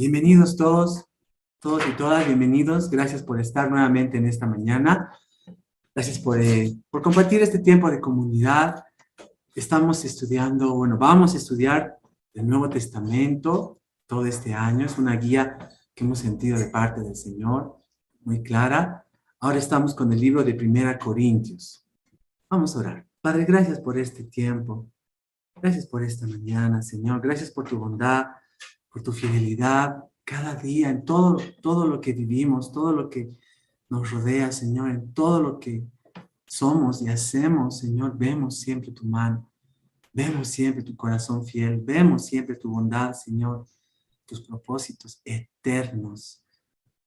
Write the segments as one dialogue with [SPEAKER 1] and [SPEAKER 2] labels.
[SPEAKER 1] Bienvenidos todos y todas, bienvenidos. Gracias por estar nuevamente en esta mañana. Gracias por compartir este tiempo de comunidad. Estamos estudiando, vamos a estudiar el Nuevo Testamento todo este año. Es una guía que hemos sentido de parte del Señor, muy clara. Ahora estamos con el libro de Primera Corintios. Vamos a orar. Padre, gracias por este tiempo. Gracias por esta mañana, Señor. Gracias por tu bondad, por tu fidelidad cada día, en todo lo que vivimos, todo lo que nos rodea, Señor, en todo lo que somos y hacemos, Señor, vemos siempre tu mano, vemos siempre tu corazón fiel, vemos siempre tu bondad, Señor, tus propósitos eternos.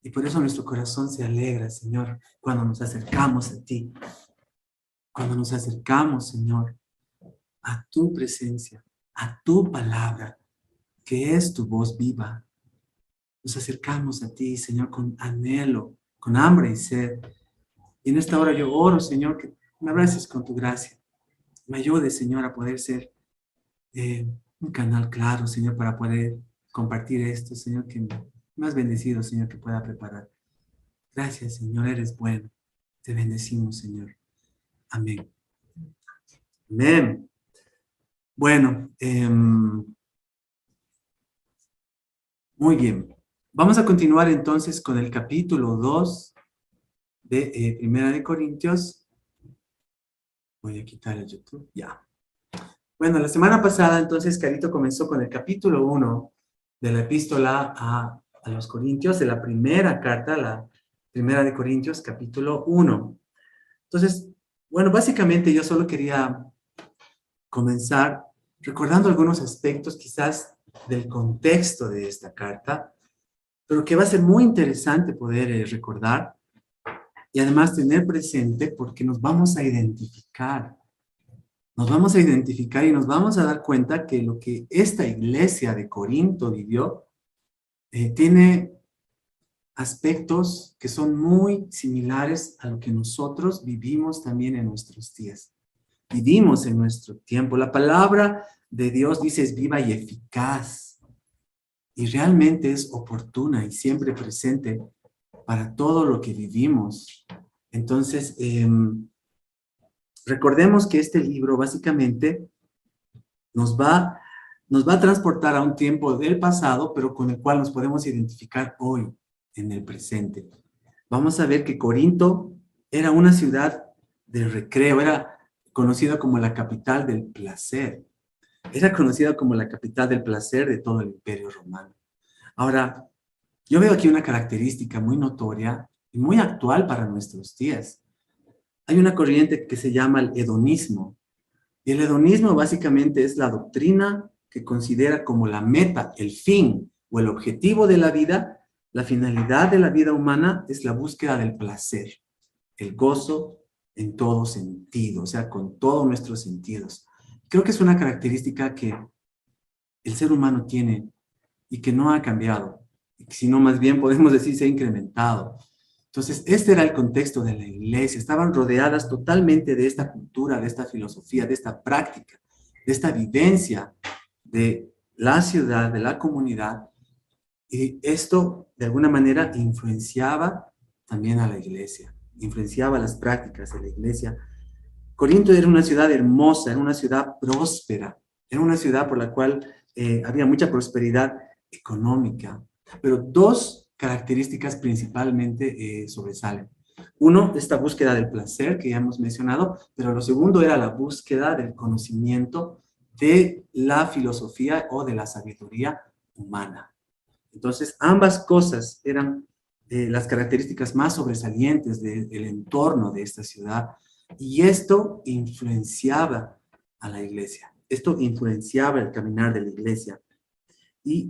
[SPEAKER 1] Y por eso nuestro corazón se alegra, Señor, cuando nos acercamos a ti, cuando nos acercamos, Señor, a tu presencia, a tu palabra, que es tu voz viva. Nos acercamos a ti, Señor, con anhelo, con hambre y sed. Y en esta hora yo oro, Señor, que me abraces con tu gracia. Me ayudes, Señor, a poder ser un canal claro, Señor, para poder compartir esto, Señor, que me has bendecido, Señor, que pueda preparar. Gracias, Señor, eres bueno. Te bendecimos, Señor. Amén. Amén. Bueno, muy bien. Vamos a continuar entonces con el capítulo 2 de Primera de Corintios. Voy a quitar el YouTube, ya. Bueno, la semana pasada entonces Carito comenzó con el capítulo 1 de la epístola a los Corintios, de la primera carta, la Primera de Corintios, capítulo 1. Entonces, bueno, básicamente yo solo quería comenzar recordando algunos aspectos quizás del contexto de esta carta, pero que va a ser muy interesante poder recordar y además tener presente porque nos vamos a identificar. Nos vamos a identificar y nos vamos a dar cuenta que lo que esta iglesia de Corinto vivió tiene aspectos que son muy similares a lo que nosotros vivimos también en nuestros días. Vivimos en nuestro tiempo. La palabra de Dios dice es viva y eficaz y realmente es oportuna y siempre presente para todo lo que vivimos. Entonces, recordemos que este libro básicamente nos va a transportar a un tiempo del pasado, pero con el cual nos podemos identificar hoy, en el presente. Vamos a ver que Corinto era una ciudad de recreo, era conocida como la capital del placer. Era conocida como la capital del placer de todo el Imperio Romano. Ahora, yo veo aquí una característica muy notoria y muy actual para nuestros días. Hay una corriente que se llama el hedonismo. Y el hedonismo básicamente es la doctrina que considera como la meta, el fin o el objetivo de la vida, la finalidad de la vida humana es la búsqueda del placer, el gozo en todo sentido, o sea, con todos nuestros sentidos. Creo que es una característica que el ser humano tiene y que no ha cambiado, sino más bien podemos decir se ha incrementado. Entonces, este era el contexto de la iglesia. Estaban rodeadas totalmente de esta cultura, de esta filosofía, de esta práctica, de esta vivencia de la ciudad, de la comunidad. Y esto, de alguna manera, influenciaba también a la iglesia, influenciaba las prácticas de la iglesia. Corinto era una ciudad hermosa, era una ciudad próspera, era una ciudad por la cual había mucha prosperidad económica, pero dos características principalmente sobresalen. Uno, esta búsqueda del placer que ya hemos mencionado, pero lo segundo era la búsqueda del conocimiento de la filosofía o de la sabiduría humana. Entonces, ambas cosas eran las características más sobresalientes del entorno de esta ciudad y esto influenciaba a la iglesia. Esto influenciaba el caminar de la iglesia. Y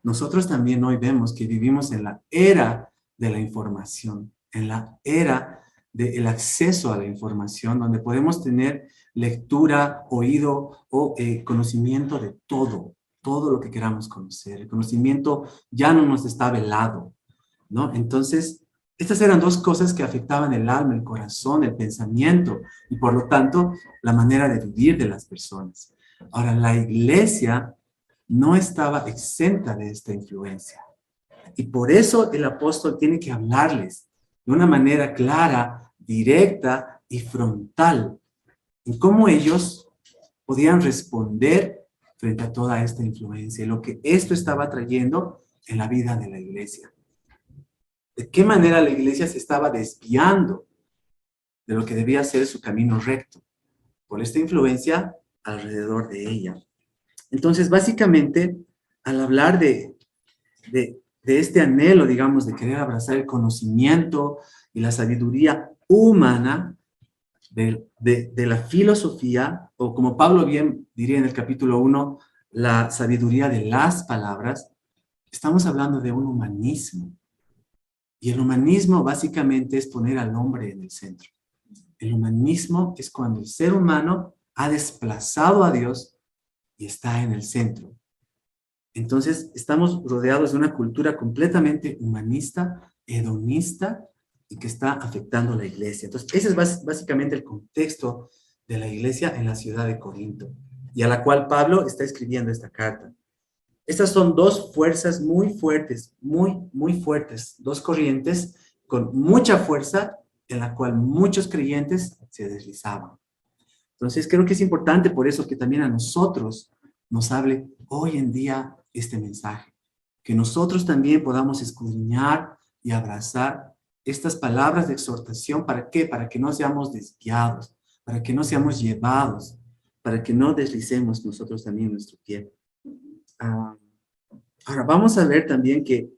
[SPEAKER 1] nosotros también hoy vemos que vivimos en la era de la información, en la era del acceso a la información, donde podemos tener lectura, oído o conocimiento de todo lo que queramos conocer. El conocimiento ya no nos está velado, ¿no? Entonces, estas eran dos cosas que afectaban el alma, el corazón, el pensamiento y por lo tanto la manera de vivir de las personas. Ahora, la iglesia no estaba exenta de esta influencia. Y por eso el apóstol tiene que hablarles de una manera clara, directa y frontal en cómo ellos podían responder frente a toda esta influencia, lo que esto estaba trayendo en la vida de la iglesia. De qué manera la iglesia se estaba desviando de lo que debía ser su camino recto, por esta influencia alrededor de ella. Entonces, básicamente, al hablar de este anhelo, digamos, de querer abrazar el conocimiento y la sabiduría humana de la filosofía, o como Pablo bien diría en el capítulo 1, la sabiduría de las palabras, estamos hablando de un humanismo. Y el humanismo básicamente es poner al hombre en el centro. El humanismo es cuando el ser humano ha desplazado a Dios y está en el centro. Entonces, estamos rodeados de una cultura completamente humanista, hedonista, y que está afectando a la iglesia. Entonces, ese es básicamente el contexto de la iglesia en la ciudad de Corinto, y a la cual Pablo está escribiendo esta carta. Estas son dos fuerzas muy fuertes, muy fuertes, dos corrientes con mucha fuerza, en la cual muchos creyentes se deslizaban. Entonces, creo que es importante por eso que también a nosotros nos hable hoy en día este mensaje. Que nosotros también podamos escudriñar y abrazar estas palabras de exhortación. ¿Para qué? Para que no seamos desviados, para que no seamos llevados, para que no deslicemos nosotros también nuestro pie. Ahora, vamos a ver también que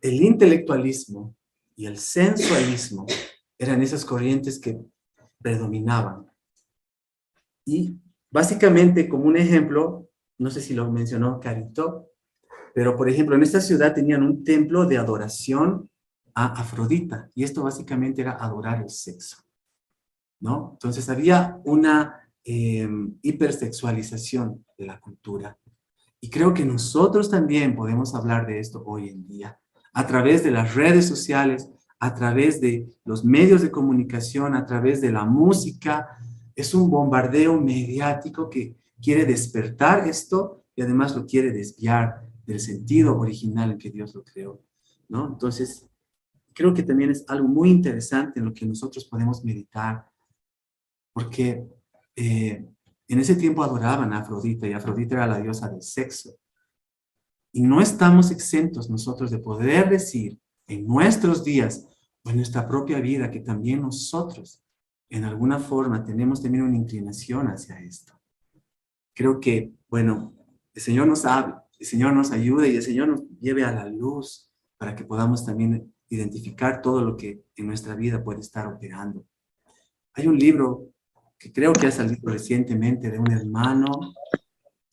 [SPEAKER 1] el intelectualismo y el sensualismo eran esas corrientes que predominaban. Y básicamente, como un ejemplo, no sé si lo mencionó Carito, pero por ejemplo, en esta ciudad tenían un templo de adoración a Afrodita, y esto básicamente era adorar el sexo, ¿no? Entonces había una hipersexualización de la cultura. Y creo que nosotros también podemos hablar de esto hoy en día, a través de las redes sociales, a través de los medios de comunicación, a través de la música. Es un bombardeo mediático que quiere despertar esto y además lo quiere desviar del sentido original en que Dios lo creó, ¿no? Entonces, creo que también es algo muy interesante en lo que nosotros podemos meditar, porque en ese tiempo adoraban a Afrodita, y Afrodita era la diosa del sexo. Y no estamos exentos nosotros de poder decir en nuestros días o en nuestra propia vida que también nosotros, en alguna forma, tenemos también una inclinación hacia esto. Creo que, bueno, el Señor nos hable, el Señor nos ayude y el Señor nos lleve a la luz para que podamos también identificar todo lo que en nuestra vida puede estar operando. Hay un libro que creo que ha salido recientemente de un hermano que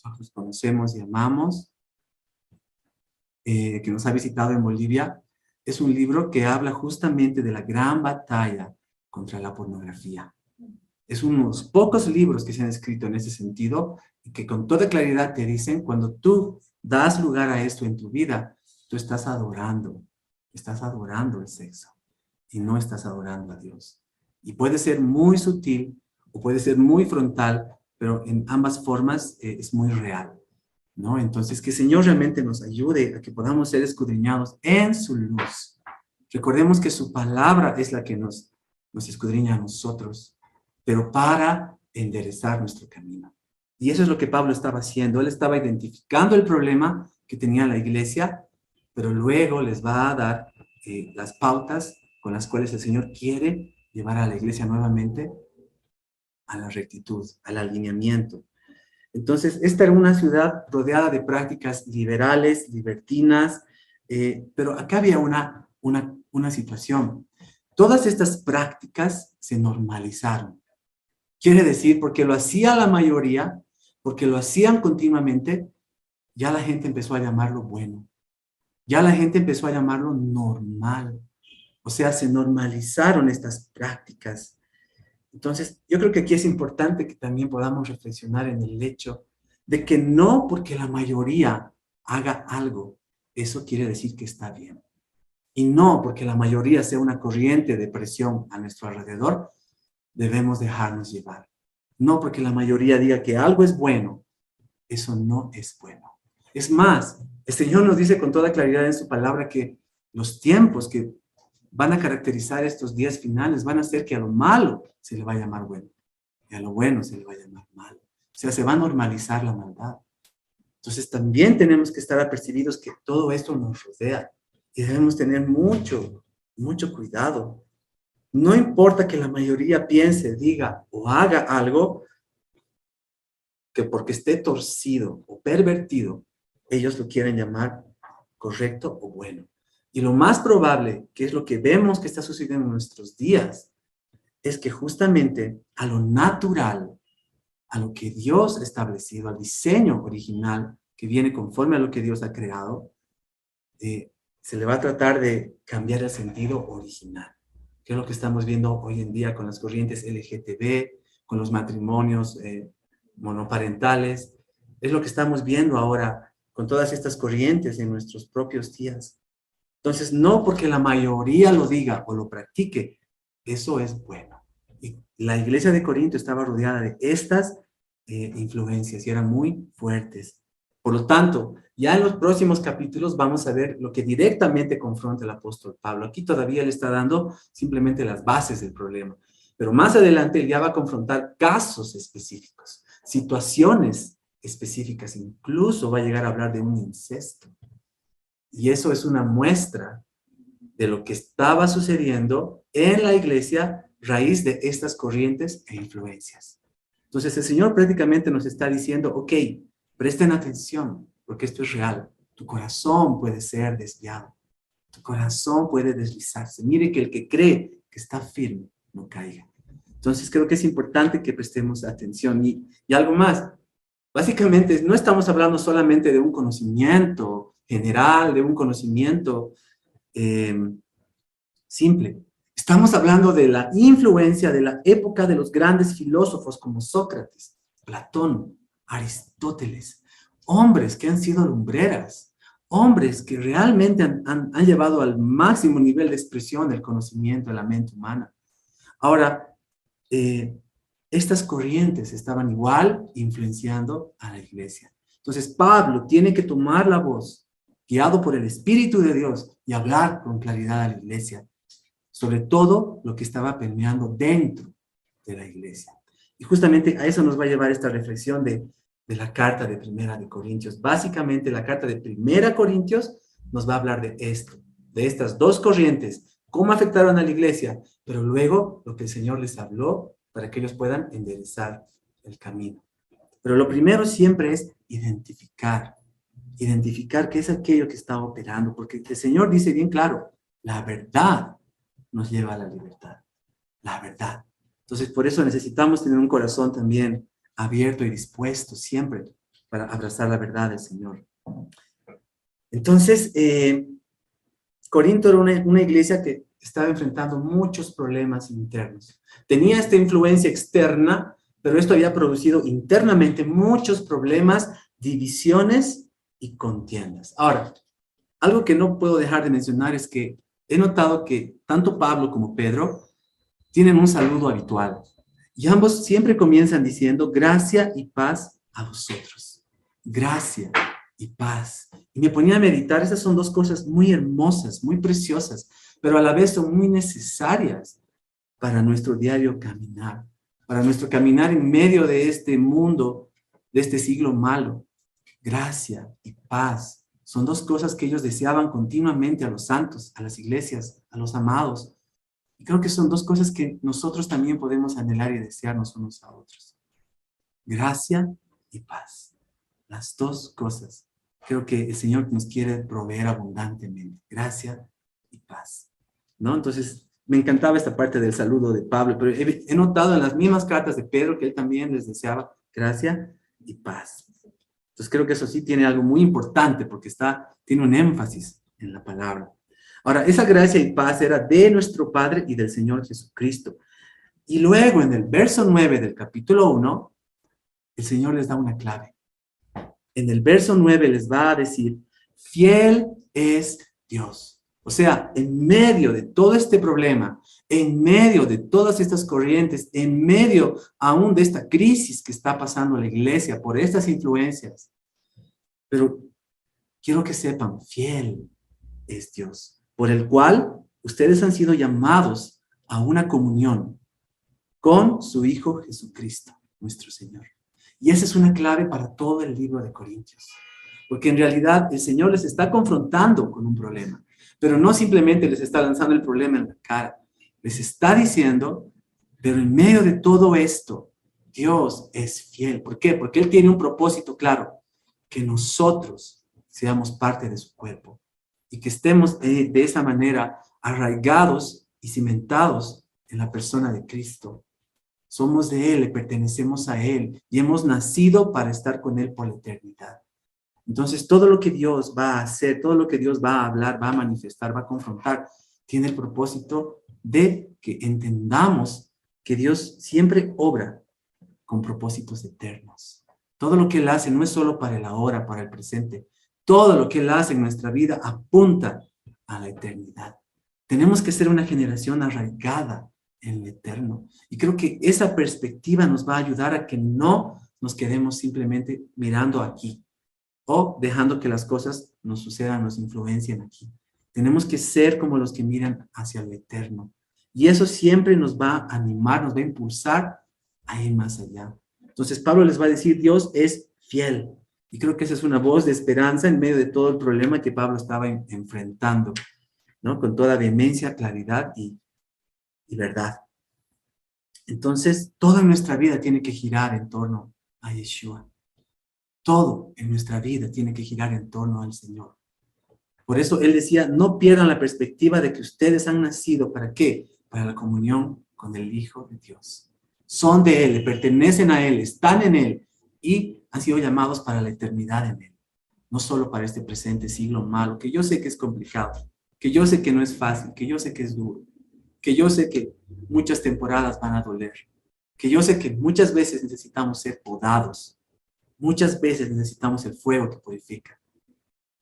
[SPEAKER 1] nosotros conocemos y amamos, que nos ha visitado en Bolivia. Es un libro que habla justamente de la gran batalla contra la pornografía. Es unos pocos libros que se han escrito en ese sentido y que con toda claridad te dicen, cuando tú das lugar a esto en tu vida, tú estás adorando el sexo y no estás adorando a Dios. Y puede ser muy sutil o puede ser muy frontal, pero en ambas formas es muy real, ¿no? Entonces, que el Señor realmente nos ayude a que podamos ser escudriñados en su luz. Recordemos que su palabra es la que nos escudriña a nosotros, pero para enderezar nuestro camino. Y eso es lo que Pablo estaba haciendo. Él estaba identificando el problema que tenía la iglesia, pero luego les va a dar las pautas con las cuales el Señor quiere llevar a la iglesia nuevamente a la rectitud, al alineamiento. Entonces, esta era una ciudad rodeada de prácticas liberales, libertinas, pero acá había una situación. Todas estas prácticas se normalizaron. Quiere decir, porque lo hacía la mayoría, porque lo hacían continuamente, ya la gente empezó a llamarlo bueno. Ya la gente empezó a llamarlo normal. O sea, se normalizaron estas prácticas. Entonces, yo creo que aquí es importante que también podamos reflexionar en el hecho de que no porque la mayoría haga algo, eso quiere decir que está bien. Y no porque la mayoría sea una corriente de presión a nuestro alrededor, debemos dejarnos llevar. No porque la mayoría diga que algo es bueno, eso no es bueno. Es más, el Señor nos dice con toda claridad en su palabra que los tiempos que van a caracterizar estos días finales van a hacer que a lo malo se le va a llamar bueno y a lo bueno se le va a llamar malo. O sea, se va a normalizar la maldad. Entonces también tenemos que estar apercibidos que todo esto nos rodea y debemos tener mucho cuidado. No importa que la mayoría piense, diga o haga algo, que porque esté torcido o pervertido, ellos lo quieren llamar correcto o bueno. Y lo más probable, que es lo que vemos que está sucediendo en nuestros días, es que justamente a lo natural, a lo que Dios ha establecido, al diseño original que viene conforme a lo que Dios ha creado, se le va a tratar de cambiar el sentido original, que es lo que estamos viendo hoy en día con las corrientes LGTB, con los matrimonios monoparentales. Es lo que estamos viendo ahora con todas estas corrientes en nuestros propios días. Entonces, no porque la mayoría lo diga o lo practique, eso es bueno. Y la iglesia de Corinto estaba rodeada de estas influencias y eran muy fuertes. Por lo tanto, ya en los próximos capítulos vamos a ver lo que directamente confronta el apóstol Pablo. Aquí todavía le está dando simplemente las bases del problema. Pero más adelante él ya va a confrontar casos específicos, situaciones específicas, incluso va a llegar a hablar de un incesto. Y eso es una muestra de lo que estaba sucediendo en la iglesia raíz de estas corrientes e influencias. Entonces el Señor prácticamente nos está diciendo, ok, presten atención, porque esto es real. Tu corazón puede ser desviado. Tu corazón puede deslizarse. Mire que el que cree que está firme no caiga. Entonces creo que es importante que prestemos atención. Y algo más, básicamente no estamos hablando solamente de un conocimiento general, de un conocimiento simple. Estamos hablando de la influencia de la época de los grandes filósofos como Sócrates, Platón, Aristóteles, hombres que han sido lumbreras, hombres que realmente han llevado al máximo nivel de expresión del conocimiento de la mente humana. Ahora, estas corrientes estaban igual influenciando a la iglesia. Entonces, Pablo tiene que tomar la voz, guiado por el Espíritu de Dios, y hablar con claridad a la iglesia, sobre todo lo que estaba permeando dentro de la iglesia. Y justamente a eso nos va a llevar esta reflexión de la carta de Primera de Corintios. Básicamente, la carta de Primera Corintios nos va a hablar de esto, de estas dos corrientes, cómo afectaron a la iglesia, pero luego lo que el Señor les habló para que ellos puedan enderezar el camino. Pero lo primero siempre es identificar qué es aquello que está operando, porque el Señor dice bien claro, la verdad nos lleva a la libertad, la verdad. Entonces, por eso necesitamos tener un corazón también abierto y dispuesto siempre para abrazar la verdad del Señor. Entonces, Corinto era una iglesia que estaba enfrentando muchos problemas internos. Tenía esta influencia externa, pero esto había producido internamente muchos problemas, divisiones y contiendas. Ahora, algo que no puedo dejar de mencionar es que he notado que tanto Pablo como Pedro tienen un saludo habitual. Y ambos siempre comienzan diciendo, gracia y paz a vosotros. Gracia y paz. Y me ponía a meditar, esas son dos cosas muy hermosas, muy preciosas, pero a la vez son muy necesarias para nuestro diario caminar, para nuestro caminar en medio de este mundo, de este siglo malo. Gracia y paz son dos cosas que ellos deseaban continuamente a los santos, a las iglesias, a los amados. Y creo que son dos cosas que nosotros también podemos anhelar y desearnos unos a otros. Gracia y paz. Las dos cosas. Creo que el Señor nos quiere proveer abundantemente. Gracia y paz. ¿No? Entonces, me encantaba esta parte del saludo de Pablo, pero he notado en las mismas cartas de Pedro que él también les deseaba gracia y paz. Entonces, creo que eso sí tiene algo muy importante porque tiene un énfasis en la palabra. Ahora, esa gracia y paz era de nuestro Padre y del Señor Jesucristo. Y luego, en el verso 9 del capítulo 1, el Señor les da una clave. En el verso 9 les va a decir, fiel es Dios. O sea, en medio de todo este problema, en medio de todas estas corrientes, en medio aún de esta crisis que está pasando la iglesia por estas influencias, pero quiero que sepan, fiel es Dios, por el cual ustedes han sido llamados a una comunión con su Hijo Jesucristo, nuestro Señor. Y esa es una clave para todo el libro de Corintios, porque en realidad el Señor les está confrontando con un problema, pero no simplemente les está lanzando el problema en la cara, les está diciendo, pero en medio de todo esto, Dios es fiel. ¿Por qué? Porque Él tiene un propósito claro, que nosotros seamos parte de su cuerpo y que estemos de esa manera arraigados y cimentados en la persona de Cristo. Somos de Él, le pertenecemos a Él y hemos nacido para estar con Él por la eternidad. Entonces, todo lo que Dios va a hacer, todo lo que Dios va a hablar, va a manifestar, va a confrontar, tiene el propósito de que entendamos que Dios siempre obra con propósitos eternos. Todo lo que Él hace no es solo para el ahora, para el presente. Todo lo que Él hace en nuestra vida apunta a la eternidad. Tenemos que ser una generación arraigada en lo eterno. Y creo que esa perspectiva nos va a ayudar a que no nos quedemos simplemente mirando aquí o dejando que las cosas nos sucedan, nos influencien aquí. Tenemos que ser como los que miran hacia lo eterno. Y eso siempre nos va a animar, nos va a impulsar a ir más allá. Entonces Pablo les va a decir, Dios es fiel. Y creo que esa es una voz de esperanza en medio de todo el problema que Pablo estaba enfrentando, ¿no? Con toda vehemencia, claridad y verdad. Entonces, toda nuestra vida tiene que girar en torno a Yeshua. Todo en nuestra vida tiene que girar en torno al Señor. Por eso Él decía, no pierdan la perspectiva de que ustedes han nacido, ¿para qué? Para la comunión con el Hijo de Dios. Son de Él, le pertenecen a Él, están en Él y han sido llamados para la eternidad en Él. No solo para este presente siglo malo, que yo sé que es complicado, que yo sé que no es fácil, que yo sé que es duro, que yo sé que muchas temporadas van a doler, que yo sé que muchas veces necesitamos ser podados, muchas veces necesitamos el fuego que purifica.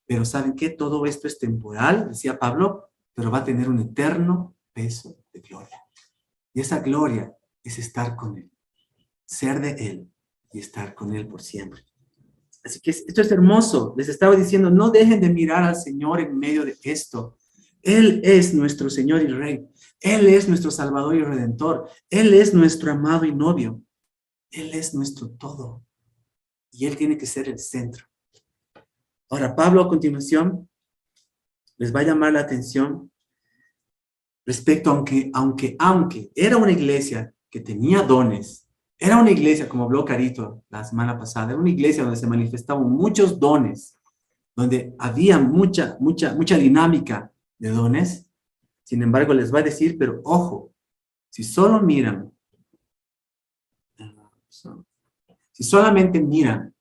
[SPEAKER 1] Pero ¿saben qué? Todo esto es temporal, decía Pablo, pero va a tener un eterno peso de gloria. Y esa gloria es estar con Él, ser de Él y estar con Él por siempre. Así que esto es hermoso. Les estaba diciendo, no dejen de mirar al Señor en medio de esto. Él es nuestro Señor y Rey. Él es nuestro Salvador y Redentor. Él es nuestro amado y novio. Él es nuestro todo. Y Él tiene que ser el centro. Ahora, Pablo a continuación les va a llamar la atención respecto a aunque era una iglesia que tenía dones, era una iglesia, como habló Carito la semana pasada, era una iglesia donde se manifestaban muchos dones, donde había mucha dinámica de dones. Sin embargo, les va a decir, pero ojo, si solamente miran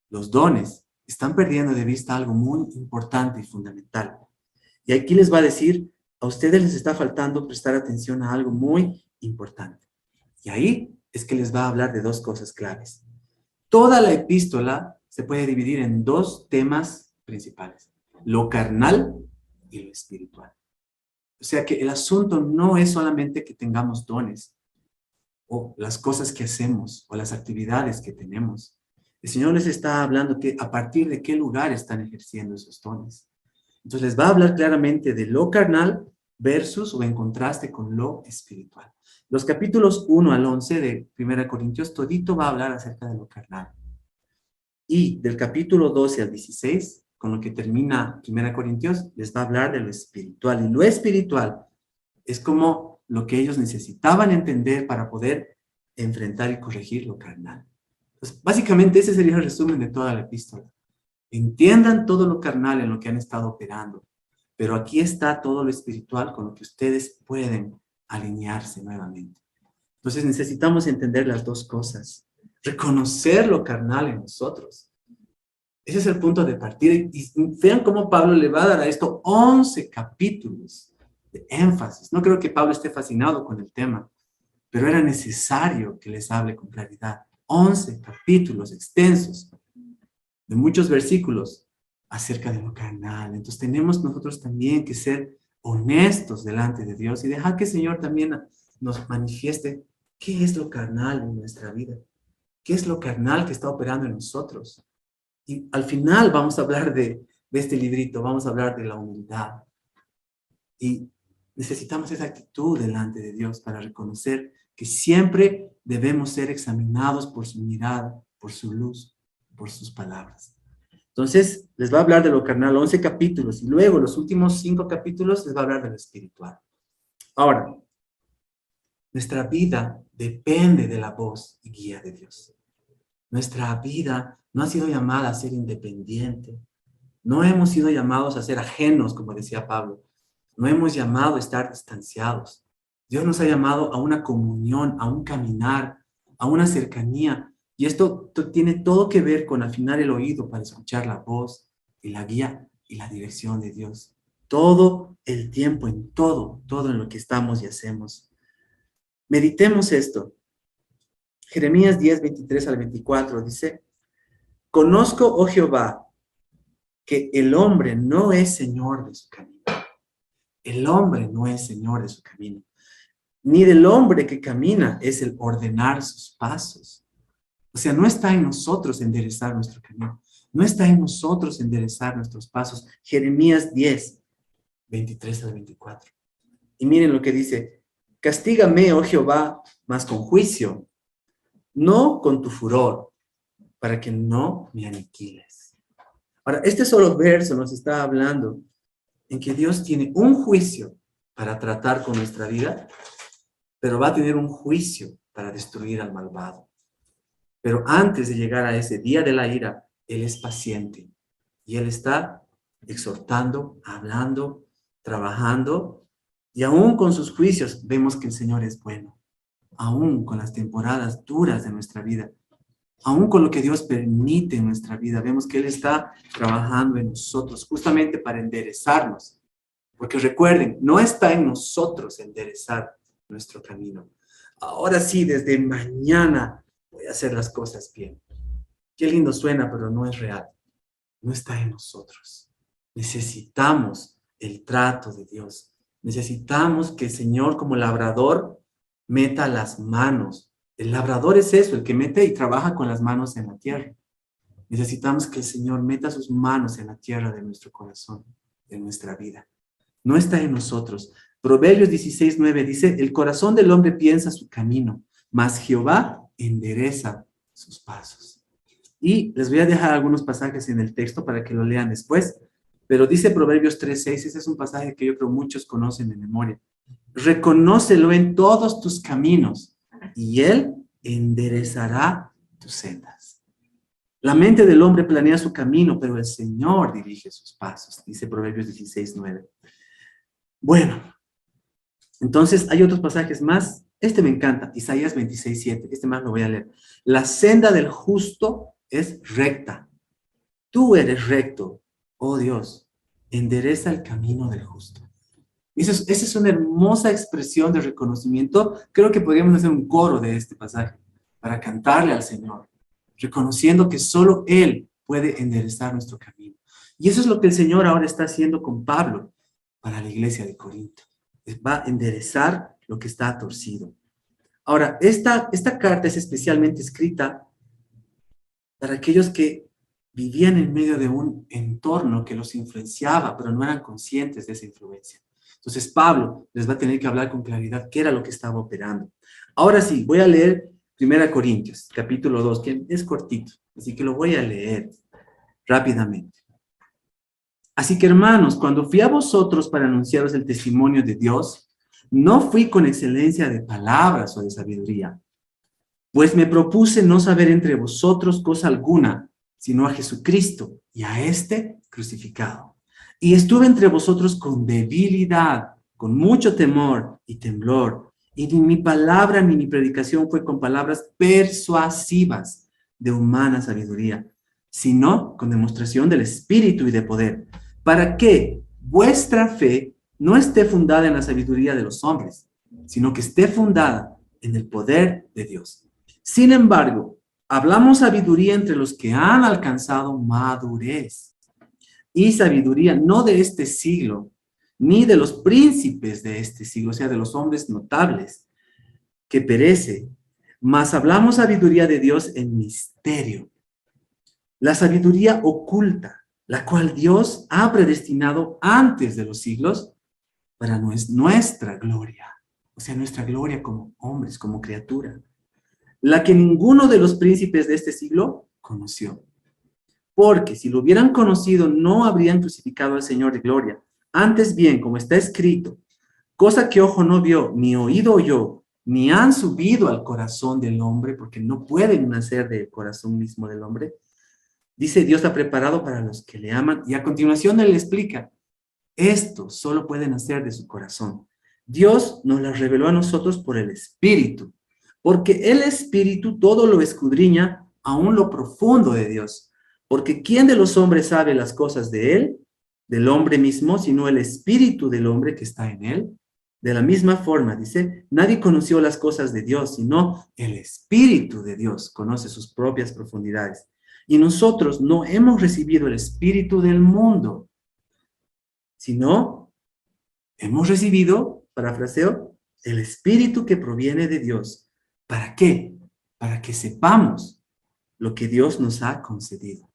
[SPEAKER 1] los dones, están perdiendo de vista algo muy importante y fundamental. Y aquí les va a decir, a ustedes les está faltando prestar atención a algo muy importante. Y ahí es que les va a hablar de dos cosas claves. Toda la epístola se puede dividir en dos temas principales, lo carnal y lo espiritual. O sea que el asunto no es solamente que tengamos dones, o las cosas que hacemos, o las actividades que tenemos. El Señor les está hablando que a partir de qué lugar están ejerciendo esos dones. Entonces les va a hablar claramente de lo carnal versus o en contraste con lo espiritual. Los capítulos 1 al 11 de 1 Corintios, todito va a hablar acerca de lo carnal. Y del capítulo 12 al 16, con lo que termina 1 Corintios, les va a hablar de lo espiritual. Y lo espiritual es como lo que ellos necesitaban entender para poder enfrentar y corregir lo carnal. Pues básicamente ese sería el resumen de toda la epístola. Entiendan todo lo carnal en lo que han estado operando, pero aquí está todo lo espiritual con lo que ustedes pueden alinearse nuevamente. Entonces necesitamos entender las dos cosas, reconocer lo carnal en nosotros. Ese es el punto de partida. Y vean cómo Pablo le va a dar a esto 11 capítulos de énfasis. No creo que Pablo esté fascinado con el tema, pero era necesario que les hable con claridad. 11 capítulos extensos de muchos versículos acerca de lo carnal. Entonces tenemos nosotros también que ser honestos delante de Dios y dejar que el Señor también nos manifieste qué es lo carnal en nuestra vida, qué es lo carnal que está operando en nosotros. Y al final vamos a hablar de este librito, vamos a hablar de la humildad. Y necesitamos esa actitud delante de Dios para reconocer que siempre debemos ser examinados por su mirada, por su luz, por sus palabras. Entonces, les va a hablar de lo carnal, 11 capítulos, y luego los últimos 5 capítulos les va a hablar de lo espiritual. Ahora, nuestra vida depende de la voz y guía de Dios. Nuestra vida no ha sido llamada a ser independiente. No hemos sido llamados a ser ajenos, como decía Pablo. No hemos llamado a estar distanciados. Dios nos ha llamado a una comunión, a un caminar, a una cercanía. Y esto tiene todo que ver con afinar el oído para escuchar la voz y la guía y la dirección de Dios. Todo el tiempo, en todo en lo que estamos y hacemos. Meditemos esto. Jeremías 10, 23 al 24 dice: Conozco, oh Jehová, que el hombre no es señor de su camino. El hombre no es señor de su camino. Ni del hombre que camina es el ordenar sus pasos. O sea, no está en nosotros enderezar nuestro camino. No está en nosotros enderezar nuestros pasos. Jeremías 10, 23 al 24. Y miren lo que dice: Castígame, oh Jehová, mas con juicio, no con tu furor, para que no me aniquiles. Ahora, este solo verso nos está hablando en que Dios tiene un juicio para tratar con nuestra vida, pero va a tener un juicio para destruir al malvado. Pero antes de llegar a ese día de la ira, Él es paciente y Él está exhortando, hablando, trabajando, y aún con sus juicios vemos que el Señor es bueno. Aún con las temporadas duras de nuestra vida, aún con lo que Dios permite en nuestra vida, vemos que Él está trabajando en nosotros justamente para enderezarnos. Porque recuerden, no está en nosotros enderezar nuestro camino. Ahora sí, desde mañana voy a hacer las cosas bien. Qué lindo suena, pero no es real. No está en nosotros. Necesitamos el trato de Dios. Necesitamos que el Señor, como labrador, meta las manos. El labrador es eso, el que mete y trabaja con las manos en la tierra. Necesitamos que el Señor meta sus manos en la tierra de nuestro corazón, de nuestra vida. No está en nosotros. Proverbios 16:9 dice: el corazón del hombre piensa su camino, mas Jehová endereza sus pasos. Y les voy a dejar algunos pasajes en el texto para que lo lean después, pero dice Proverbios 3:6, ese es un pasaje que yo creo muchos conocen de memoria. Reconócelo en todos tus caminos, y Él enderezará tus sendas. La mente del hombre planea su camino, pero el Señor dirige sus pasos, dice Proverbios 16:9. Bueno, entonces hay otros pasajes más. Este me encanta, Isaías 26:7. Este más lo voy a leer. La senda del justo es recta. Tú eres recto, oh Dios. Endereza el camino del justo. Esa es una hermosa expresión de reconocimiento. Creo que podríamos hacer un coro de este pasaje para cantarle al Señor, reconociendo que solo Él puede enderezar nuestro camino. Y eso es lo que el Señor ahora está haciendo con Pablo para la iglesia de Corinto. Va a enderezar lo que está torcido. Ahora, esta carta es especialmente escrita para aquellos que vivían en medio de un entorno que los influenciaba, pero no eran conscientes de esa influencia. Entonces, Pablo les va a tener que hablar con claridad qué era lo que estaba operando. Ahora sí, voy a leer 1 Corintios, capítulo 2, que es cortito, así que lo voy a leer rápidamente. Así que, hermanos, cuando fui a vosotros para anunciaros el testimonio de Dios, no fui con excelencia de palabras o de sabiduría, pues me propuse no saber entre vosotros cosa alguna, sino a Jesucristo y a este crucificado. Y estuve entre vosotros con debilidad, con mucho temor y temblor, y ni mi palabra ni mi predicación fue con palabras persuasivas de humana sabiduría, sino con demostración del Espíritu y de poder, para que vuestra fe no esté fundada en la sabiduría de los hombres, sino que esté fundada en el poder de Dios. Sin embargo, hablamos sabiduría entre los que han alcanzado madurez, y sabiduría, no de este siglo, ni de los príncipes de este siglo, o sea, de los hombres notables, que perece, mas hablamos sabiduría de Dios en misterio. La sabiduría oculta, la cual Dios ha predestinado antes de los siglos para nuestra gloria, o sea, nuestra gloria como hombres, como criatura, la que ninguno de los príncipes de este siglo conoció. Porque si lo hubieran conocido, no habrían crucificado al Señor de gloria. Antes bien, como está escrito, cosa que ojo no vio, ni oído oyó, ni han subido al corazón del hombre, porque no pueden nacer del corazón mismo del hombre, dice, Dios ha preparado para los que le aman. Y a continuación él explica, esto solo puede nacer de su corazón. Dios nos la reveló a nosotros por el Espíritu, porque el Espíritu todo lo escudriña, aún lo profundo de Dios. Porque ¿quién de los hombres sabe las cosas de él, del hombre mismo, sino el Espíritu del hombre que está en él? De la misma forma, dice, nadie conoció las cosas de Dios, sino el Espíritu de Dios conoce sus propias profundidades. Y nosotros no hemos recibido el Espíritu del mundo, sino hemos recibido, parafraseo, el Espíritu que proviene de Dios. ¿Para qué? Para que sepamos lo que Dios nos ha concedido.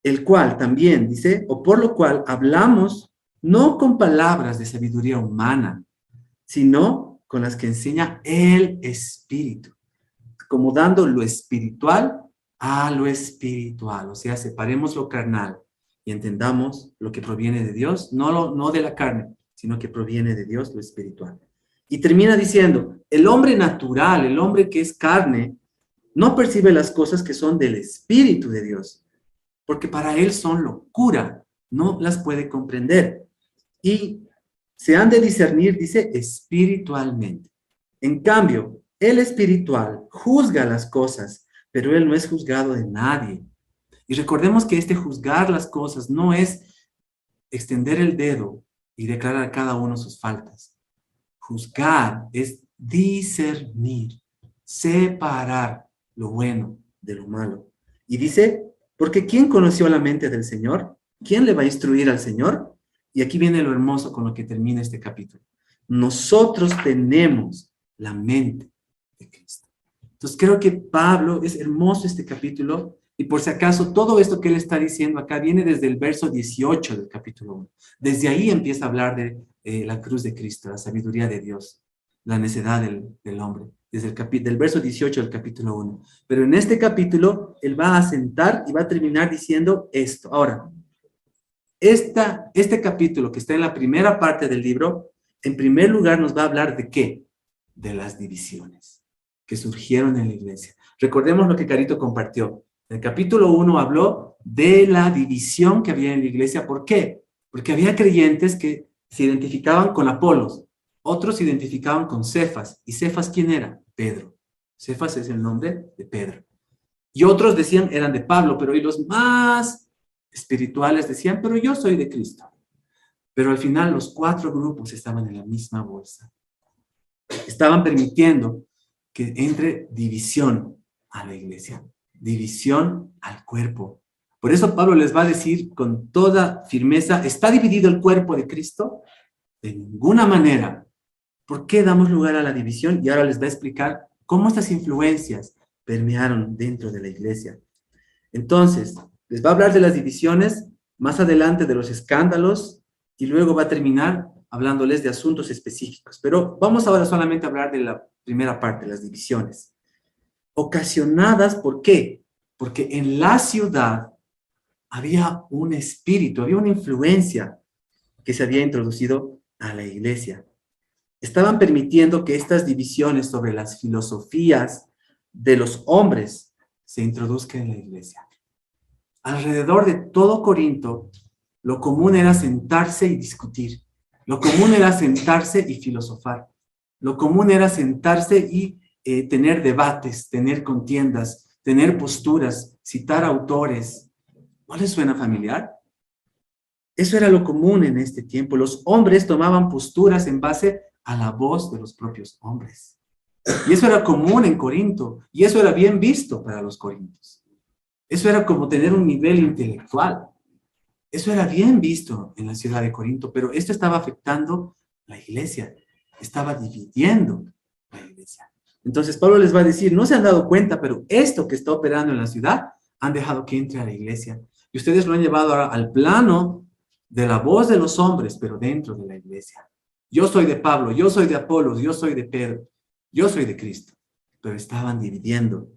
[SPEAKER 1] El cual también dice, o por lo cual hablamos no con palabras de sabiduría humana, sino con las que enseña el Espíritu, como dando lo espiritual a lo espiritual. O sea, separemos lo carnal y entendamos lo que proviene de Dios, no de la carne, sino que proviene de Dios, lo espiritual. Y termina diciendo, el hombre natural, el hombre que es carne, no percibe las cosas que son del Espíritu de Dios, porque para él son locura, no las puede comprender. Y se han de discernir, dice, espiritualmente. En cambio, el espiritual juzga las cosas, pero él no es juzgado de nadie. Y recordemos que este juzgar las cosas no es extender el dedo y declarar a cada uno sus faltas. Juzgar es discernir, separar lo bueno de lo malo. Y dice, porque ¿quién conoció la mente del Señor? ¿Quién le va a instruir al Señor? Y aquí viene lo hermoso con lo que termina este capítulo. Nosotros tenemos la mente de Cristo. Entonces creo que Pablo, es hermoso este capítulo, y por si acaso todo esto que él está diciendo acá viene desde el verso 18 del capítulo 1. Desde ahí empieza a hablar de la cruz de Cristo, la sabiduría de Dios, la necedad del hombre, desde del verso 18 del capítulo 1. Pero en este capítulo él va a sentar y va a terminar diciendo esto. Ahora, este capítulo que está en la primera parte del libro, en primer lugar nos va a hablar de ¿qué? De las divisiones que surgieron en la iglesia. Recordemos lo que Carito compartió. En el capítulo 1 habló de la división que había en la iglesia. ¿Por qué? Porque había creyentes que se identificaban con Apolos, otros se identificaban con Cefas. ¿Y Cefas quién era? Pedro. Cefas es el nombre de Pedro. Y otros decían, eran de Pablo, pero y los más espirituales decían, pero yo soy de Cristo. Pero al final los 4 grupos estaban en la misma bolsa. Estaban permitiendo que entre división a la iglesia, división al cuerpo. Por eso Pablo les va a decir con toda firmeza, ¿está dividido el cuerpo de Cristo? De ninguna manera. ¿Por qué damos lugar a la división? Y ahora les va a explicar cómo estas influencias permearon dentro de la iglesia. Entonces, les va a hablar de las divisiones, más adelante de los escándalos, y luego va a terminar hablándoles de asuntos específicos. Pero vamos ahora solamente a hablar de la primera parte, las divisiones. Ocasionadas, ¿por qué? Porque en la ciudad había un espíritu, había una influencia que se había introducido a la iglesia. Estaban permitiendo que estas divisiones sobre las filosofías de los hombres se introduzcan en la iglesia. Alrededor de todo Corinto, lo común era sentarse y discutir. Lo común era sentarse y filosofar. Lo común era sentarse y tener debates, tener contiendas, tener posturas, citar autores. ¿No les suena familiar? Eso era lo común en este tiempo. Los hombres tomaban posturas en base a la voz de los propios hombres. Y eso era común en Corinto. Y eso era bien visto para los corintios. Eso era como tener un nivel intelectual. Eso era bien visto en la ciudad de Corinto, pero esto estaba afectando la iglesia, estaba dividiendo la iglesia. Entonces Pablo les va a decir, no se han dado cuenta, pero esto que está operando en la ciudad, han dejado que entre a la iglesia. Y ustedes lo han llevado al plano de la voz de los hombres, pero dentro de la iglesia. Yo soy de Pablo, yo soy de Apolos, yo soy de Pedro, yo soy de Cristo. Pero estaban dividiendo.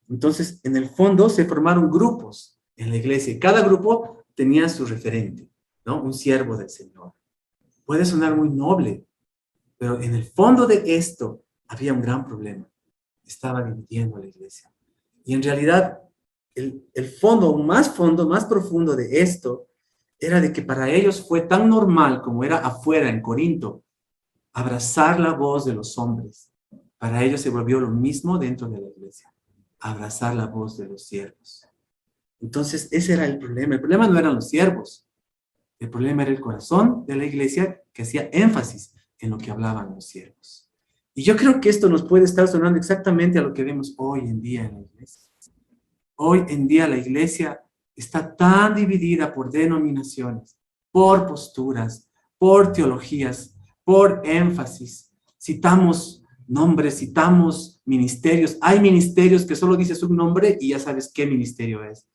[SPEAKER 1] Entonces, en el fondo se formaron grupos en la iglesia. Cada grupo tenía su referente, ¿no? Un siervo del Señor. Puede sonar muy noble, pero en el fondo de esto había un gran problema. Estaba dividiendo a la iglesia. Y en realidad, el fondo, más profundo de esto, era de que para ellos fue tan normal como era afuera en Corinto, abrazar la voz de los hombres. Para ellos se volvió lo mismo dentro de la iglesia, abrazar la voz de los siervos. Entonces, ese era el problema. El problema no eran los siervos. El problema era el corazón de la iglesia que hacía énfasis en lo que hablaban los siervos. Y yo creo que esto nos puede estar sonando exactamente a lo que vemos hoy en día en la iglesia. Hoy en día la iglesia está tan dividida por denominaciones, por posturas, por teologías, por énfasis. Citamos nombres, citamos ministerios. Hay ministerios que solo dices un nombre y ya sabes qué ministerio es.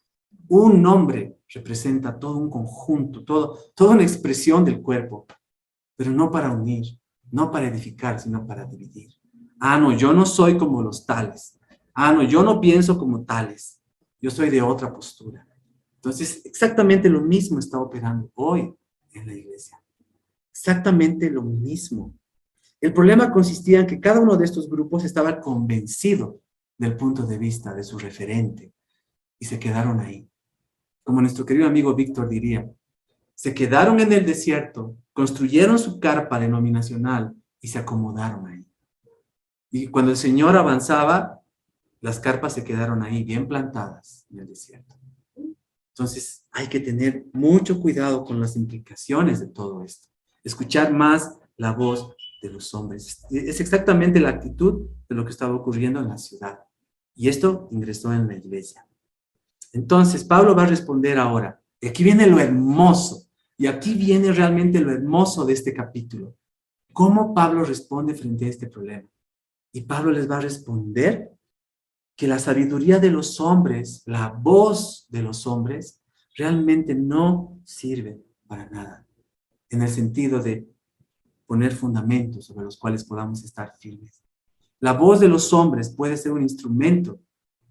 [SPEAKER 1] Un nombre representa todo un conjunto, toda una expresión del cuerpo, pero no para unir, no para edificar, sino para dividir. Ah, no, yo no soy como los tales. Ah, no, yo no pienso como tales. Yo soy de otra postura. Entonces, exactamente lo mismo está operando hoy en la iglesia. Exactamente lo mismo. El problema consistía en que cada uno de estos grupos estaba convencido del punto de vista de su referente y se quedaron ahí. Como nuestro querido amigo Víctor diría, se quedaron en el desierto, construyeron su carpa denominacional y se acomodaron ahí. Y cuando el Señor avanzaba, las carpas se quedaron ahí, bien plantadas en el desierto. Entonces, hay que tener mucho cuidado con las implicaciones de todo esto. Escuchar más la voz de los hombres. Es exactamente la actitud de lo que estaba ocurriendo en la ciudad. Y esto ingresó en la iglesia. Entonces, Pablo va a responder ahora. Y aquí viene lo hermoso. Y aquí viene realmente lo hermoso de este capítulo. ¿Cómo Pablo responde frente a este problema? Y Pablo les va a responder que la sabiduría de los hombres, la voz de los hombres, realmente no sirve para nada. En el sentido de poner fundamentos sobre los cuales podamos estar firmes. La voz de los hombres puede ser un instrumento,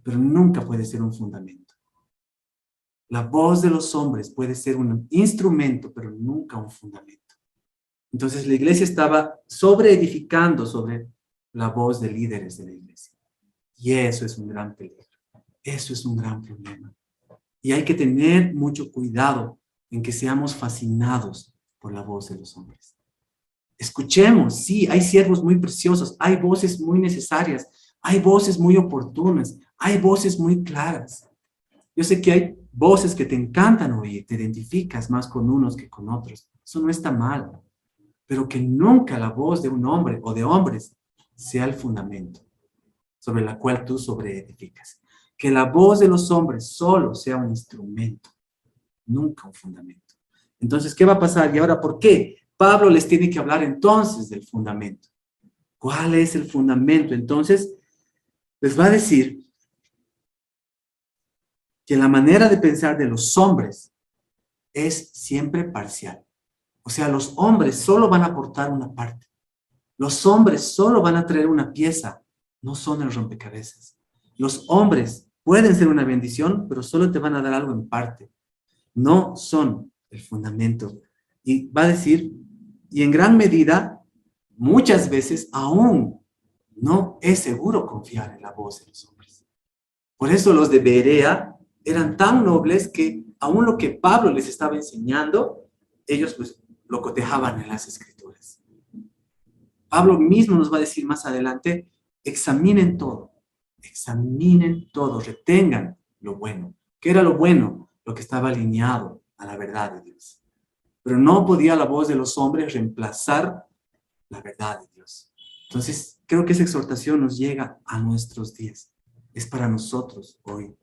[SPEAKER 1] pero nunca puede ser un fundamento. La voz de los hombres puede ser un instrumento, pero nunca un fundamento. Entonces la iglesia estaba sobreedificando sobre la voz de líderes de la iglesia. Y eso es un gran peligro. Eso es un gran problema. Y hay que tener mucho cuidado en que seamos fascinados por la voz de los hombres. Escuchemos, sí, hay siervos muy preciosos, hay voces muy necesarias, hay voces muy oportunas, hay voces muy claras. Yo sé que hay voces que te encantan oír, te identificas más con unos que con otros. Eso no está mal, pero que nunca la voz de un hombre o de hombres sea el fundamento sobre la cual tú sobreedificas. Que la voz de los hombres solo sea un instrumento, nunca un fundamento. Entonces, ¿qué va a pasar? Y ahora, ¿por qué? Pablo les tiene que hablar entonces del fundamento. ¿Cuál es el fundamento? Entonces, les va a decir que la manera de pensar de los hombres es siempre parcial. O sea, los hombres solo van a aportar una parte. Los hombres solo van a traer una pieza, no son el rompecabezas. Los hombres pueden ser una bendición, pero solo te van a dar algo en parte. No son el fundamento. Y va a decir, y en gran medida, muchas veces aún no es seguro confiar en la voz de los hombres. Por eso los de Berea eran tan nobles que aún lo que Pablo les estaba enseñando, ellos pues lo cotejaban en las escrituras. Pablo mismo nos va a decir más adelante, examinen todo, retengan lo bueno. ¿Qué era lo bueno? Lo que estaba alineado a la verdad de Dios. Pero no podía la voz de los hombres reemplazar la verdad de Dios. Entonces, creo que esa exhortación nos llega a nuestros días. Es para nosotros hoy.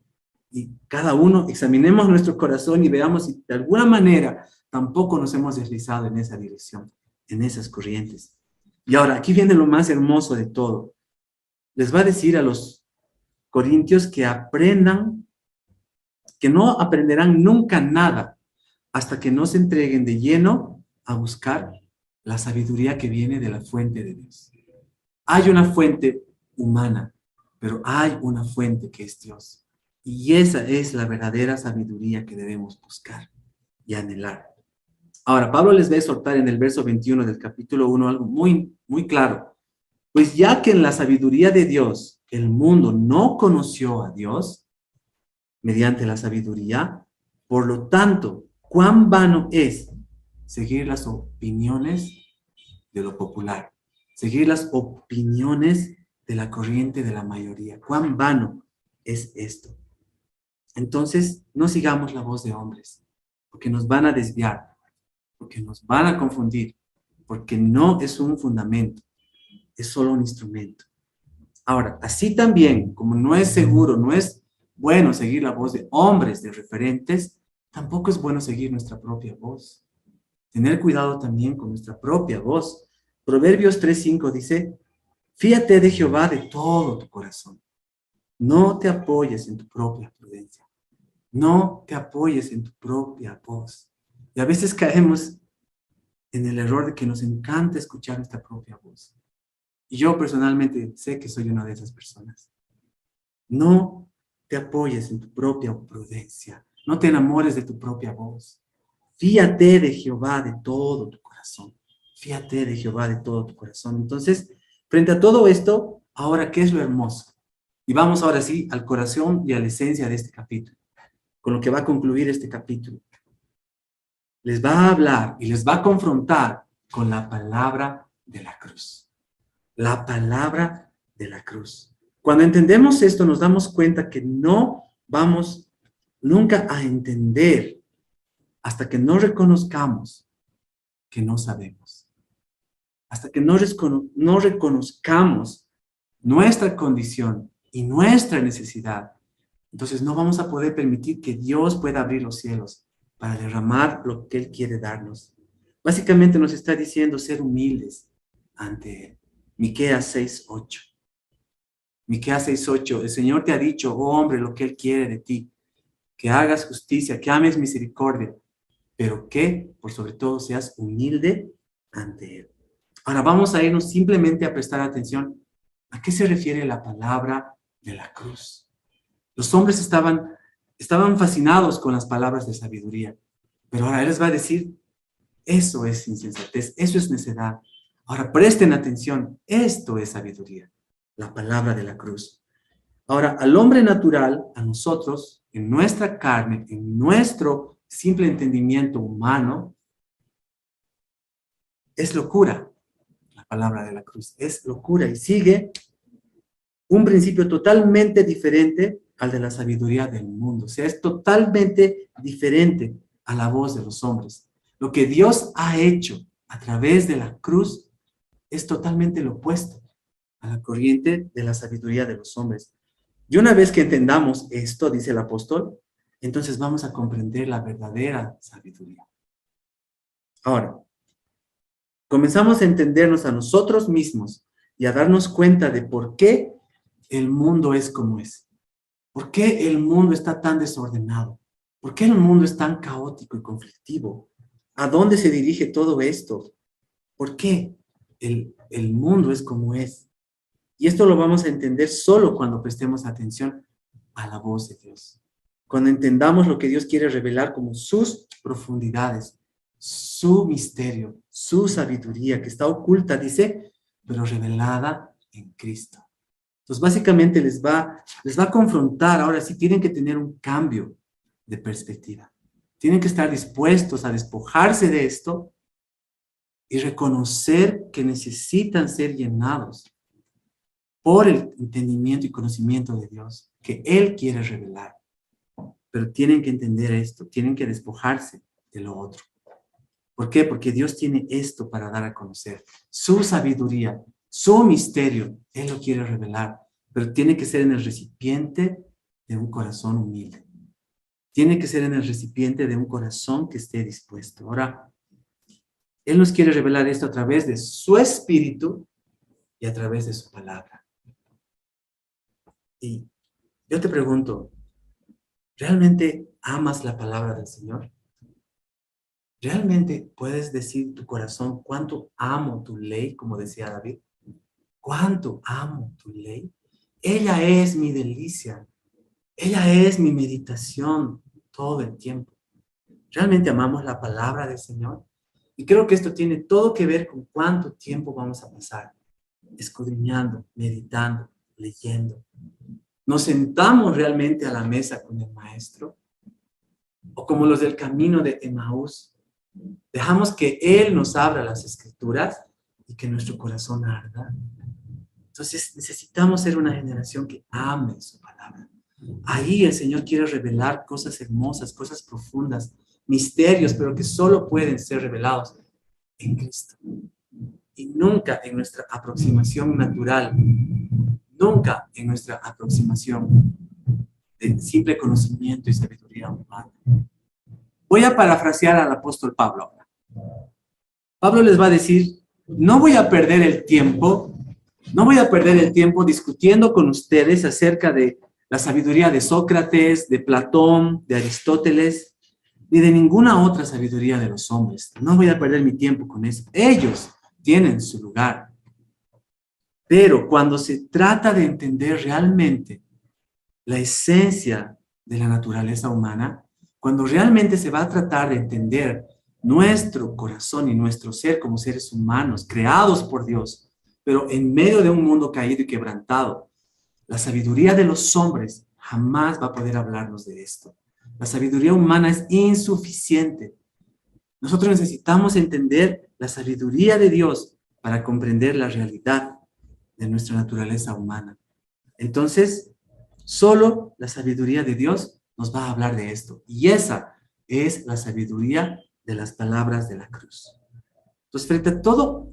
[SPEAKER 1] Y cada uno examinemos nuestro corazón y veamos si de alguna manera tampoco nos hemos deslizado en esa dirección, en esas corrientes. Y ahora, aquí viene lo más hermoso de todo. Les va a decir a los corintios que aprendan, que no aprenderán nunca nada hasta que no se entreguen de lleno a buscar la sabiduría que viene de la fuente de Dios. Hay una fuente humana, pero hay una fuente que es Dios. Y esa es la verdadera sabiduría que debemos buscar y anhelar. Ahora, Pablo les va a exhortar en el verso 21 del capítulo 1 algo muy, muy claro. Pues ya que en la sabiduría de Dios el mundo no conoció a Dios mediante la sabiduría, por lo tanto, cuán vano es seguir las opiniones de lo popular, seguir las opiniones de la corriente de la mayoría. Cuán vano es esto. Entonces, no sigamos la voz de hombres, porque nos van a desviar, porque nos van a confundir, porque no es un fundamento, es solo un instrumento. Ahora, así también, como no es seguro, no es bueno seguir la voz de hombres, de referentes, tampoco es bueno seguir nuestra propia voz. Tener cuidado también con nuestra propia voz. Proverbios 3:5 dice, fíate de Jehová de todo tu corazón. No te apoyes en tu propia prudencia. No te apoyes en tu propia voz. Y a veces caemos en el error de que nos encanta escuchar nuestra propia voz. Y yo personalmente sé que soy una de esas personas. No te apoyes en tu propia prudencia. No te enamores de tu propia voz. Fíate de Jehová de todo tu corazón. Fíate de Jehová de todo tu corazón. Entonces, frente a todo esto, ahora, ¿qué es lo hermoso? Y vamos ahora sí al corazón y a la esencia de este capítulo, con lo que va a concluir este capítulo. Les va a hablar y les va a confrontar con la palabra de la cruz. La palabra de la cruz. Cuando entendemos esto, nos damos cuenta que no vamos nunca a entender hasta que no reconozcamos que no sabemos. Hasta que no reconozcamos nuestra condición y nuestra necesidad. Entonces no vamos a poder permitir que Dios pueda abrir los cielos para derramar lo que Él quiere darnos. Básicamente nos está diciendo ser humildes ante Él. Miqueas 6:8. Miqueas 6:8. El Señor te ha dicho, oh hombre, lo que Él quiere de ti. Que hagas justicia, que ames misericordia, pero que, por sobre todo, seas humilde ante Él. Ahora vamos a irnos simplemente a prestar atención a qué se refiere la palabra de la cruz. Los hombres estaban fascinados con las palabras de sabiduría, pero ahora Él les va a decir, eso es insensatez, eso es necedad. Ahora presten atención, esto es sabiduría, la palabra de la cruz. Ahora, al hombre natural, a nosotros, en nuestra carne, en nuestro simple entendimiento humano, es locura. La palabra de la cruz es locura y sigue un principio totalmente diferente al de la sabiduría del mundo. O sea, es totalmente diferente a la voz de los hombres. Lo que Dios ha hecho a través de la cruz es totalmente lo opuesto a la corriente de la sabiduría de los hombres. Y una vez que entendamos esto, dice el apóstol, entonces vamos a comprender la verdadera sabiduría. Ahora, comenzamos a entendernos a nosotros mismos y a darnos cuenta de por qué el mundo es como es. ¿Por qué el mundo está tan desordenado? ¿Por qué el mundo es tan caótico y conflictivo? ¿A dónde se dirige todo esto? ¿Por qué el mundo es como es? Y esto lo vamos a entender solo cuando prestemos atención a la voz de Dios. Cuando entendamos lo que Dios quiere revelar como sus profundidades, su misterio, su sabiduría que está oculta, dice, pero revelada en Cristo. Entonces, básicamente les va a confrontar. Ahora sí, tienen que tener un cambio de perspectiva. Tienen que estar dispuestos a despojarse de esto y reconocer que necesitan ser llenados por el entendimiento y conocimiento de Dios que Él quiere revelar. Pero tienen que entender esto, tienen que despojarse de lo otro. ¿Por qué? Porque Dios tiene esto para dar a conocer. Su sabiduría, su misterio, Él lo quiere revelar. Pero tiene que ser en el recipiente de un corazón humilde. tiene que ser en el recipiente de un corazón que esté dispuesto. Ahora, Él nos quiere revelar esto a través de su Espíritu y a través de su palabra. Y yo te pregunto, ¿realmente amas la palabra del Señor? ¿Realmente puedes decir tu corazón cuánto amo tu ley, como decía David? ¿Cuánto amo tu ley? Ella es mi delicia. Ella es mi meditación todo el tiempo. ¿Realmente amamos la palabra del Señor? Y creo que esto tiene todo que ver con cuánto tiempo vamos a pasar escudriñando, meditando, leyendo. ¿Nos sentamos realmente a la mesa con el Maestro? ¿O como los del camino de Emaús? ¿Dejamos que Él nos abra las Escrituras y que nuestro corazón arda? Entonces necesitamos ser una generación que ame su palabra. Ahí el Señor quiere revelar cosas hermosas, cosas profundas, misterios, pero que solo pueden ser revelados en Cristo. Y nunca en nuestra aproximación natural, nunca en nuestra aproximación de simple conocimiento y sabiduría humana. Voy a parafrasear al apóstol Pablo ahora. Pablo les va a decir, no voy a perder el tiempo discutiendo con ustedes acerca de la sabiduría de Sócrates, de Platón, de Aristóteles, ni de ninguna otra sabiduría de los hombres. No voy a perder mi tiempo con eso. Ellos tienen su lugar. Pero cuando se trata de entender realmente la esencia de la naturaleza humana, cuando realmente se va a tratar de entender nuestro corazón y nuestro ser como seres humanos, creados por Dios, pero en medio de un mundo caído y quebrantado, la sabiduría de los hombres jamás va a poder hablarnos de esto. La sabiduría humana es insuficiente. Nosotros necesitamos entender la sabiduría de Dios para comprender la realidad de nuestra naturaleza humana. Entonces, solo la sabiduría de Dios nos va a hablar de esto. Y esa es la sabiduría de las palabras de la cruz. Entonces, frente a todo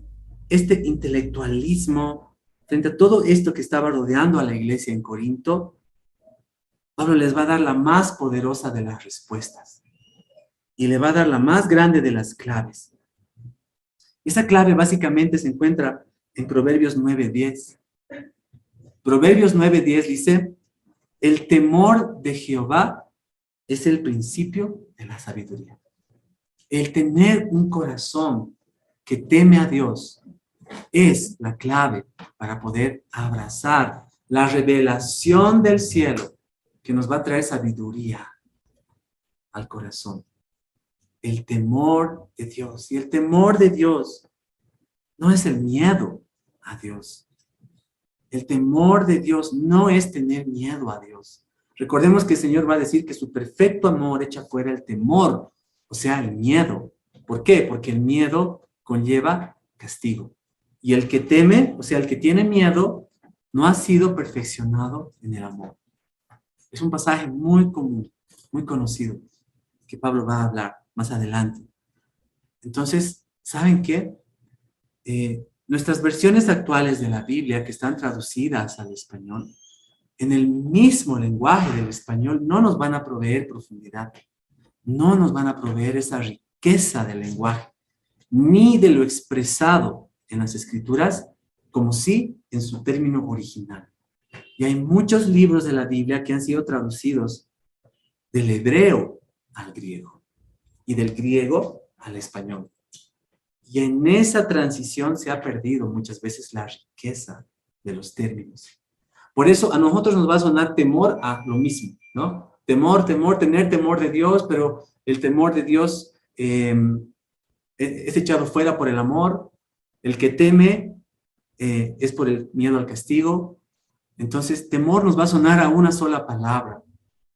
[SPEAKER 1] este intelectualismo, frente a todo esto que estaba rodeando a la iglesia en Corinto, Pablo les va a dar la más poderosa de las respuestas y le va a dar la más grande de las claves. Esa clave básicamente se encuentra en Proverbios 9:10. Proverbios 9:10 dice, el temor de Jehová es el principio de la sabiduría. El tener un corazón que teme a Dios es la clave para poder abrazar la revelación del cielo que nos va a traer sabiduría al corazón. El temor de Dios. Y el temor de Dios no es el miedo a Dios. El temor de Dios no es tener miedo a Dios. Recordemos que el Señor va a decir que su perfecto amor echa fuera el temor, o sea, el miedo. ¿Por qué? Porque el miedo conlleva castigo. Y el que teme, o sea, el que tiene miedo, no ha sido perfeccionado en el amor. Es un pasaje muy común, muy conocido, que Pablo va a hablar más adelante. Entonces, ¿saben qué? Nuestras versiones actuales de la Biblia, que están traducidas al español, en el mismo lenguaje del español, no nos van a proveer profundidad, no nos van a proveer esa riqueza del lenguaje, ni de lo expresado en las escrituras, como sí en su término original. Y hay muchos libros de la Biblia que han sido traducidos del hebreo al griego y del griego al español. Y en esa transición se ha perdido muchas veces la riqueza de los términos. Por eso a nosotros nos va a sonar temor a lo mismo, ¿no? Temor, tener temor de Dios, pero el temor de Dios es echado fuera por el amor. El que teme es por el miedo al castigo. Entonces, temor nos va a sonar a una sola palabra.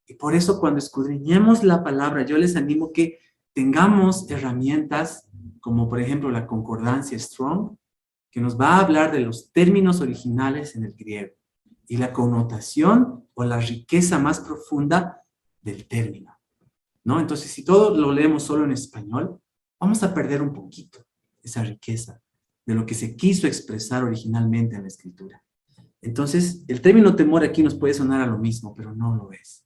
[SPEAKER 1] Y por eso cuando escudriñemos la palabra, yo les animo que tengamos herramientas como por ejemplo la concordancia Strong, que nos va a hablar de los términos originales en el griego y la connotación o la riqueza más profunda del término, ¿no? Entonces, si todo lo leemos solo en español, vamos a perder un poquito esa riqueza de lo que se quiso expresar originalmente en la escritura. Entonces, el término temor aquí nos puede sonar a lo mismo, pero no lo es.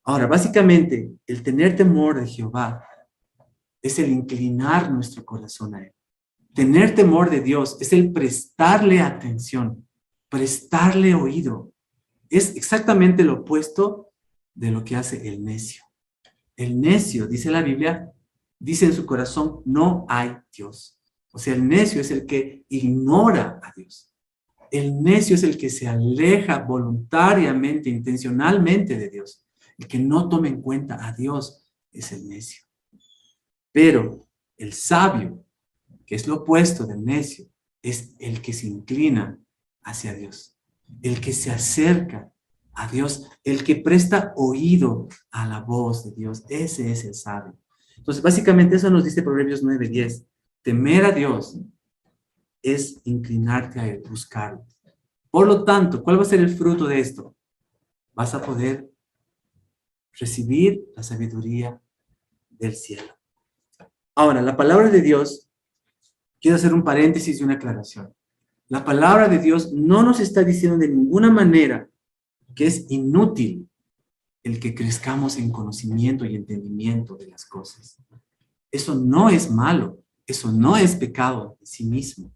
[SPEAKER 1] Ahora, básicamente, el tener temor de Jehová es el inclinar nuestro corazón a Él. Tener temor de Dios es el prestarle atención, prestarle oído. Es exactamente lo opuesto de lo que hace el necio. El necio, dice la Biblia, dice en su corazón, no hay Dios. O sea, el necio es el que ignora a Dios. El necio es el que se aleja voluntariamente, intencionalmente de Dios. El que no toma en cuenta a Dios es el necio. Pero el sabio, que es lo opuesto del necio, es el que se inclina hacia Dios, el que se acerca a Dios, el que presta oído a la voz de Dios. Ese es el sabio. Entonces, básicamente eso nos dice Proverbios 9:10. Temer a Dios es inclinarte a Él, buscarlo. Por lo tanto, ¿cuál va a ser el fruto de esto? Vas a poder recibir la sabiduría del cielo. Ahora, la palabra de Dios, quiero hacer un paréntesis y una aclaración. La palabra de Dios no nos está diciendo de ninguna manera que es inútil el que crezcamos en conocimiento y entendimiento de las cosas. Eso no es malo, eso no es pecado en sí mismo.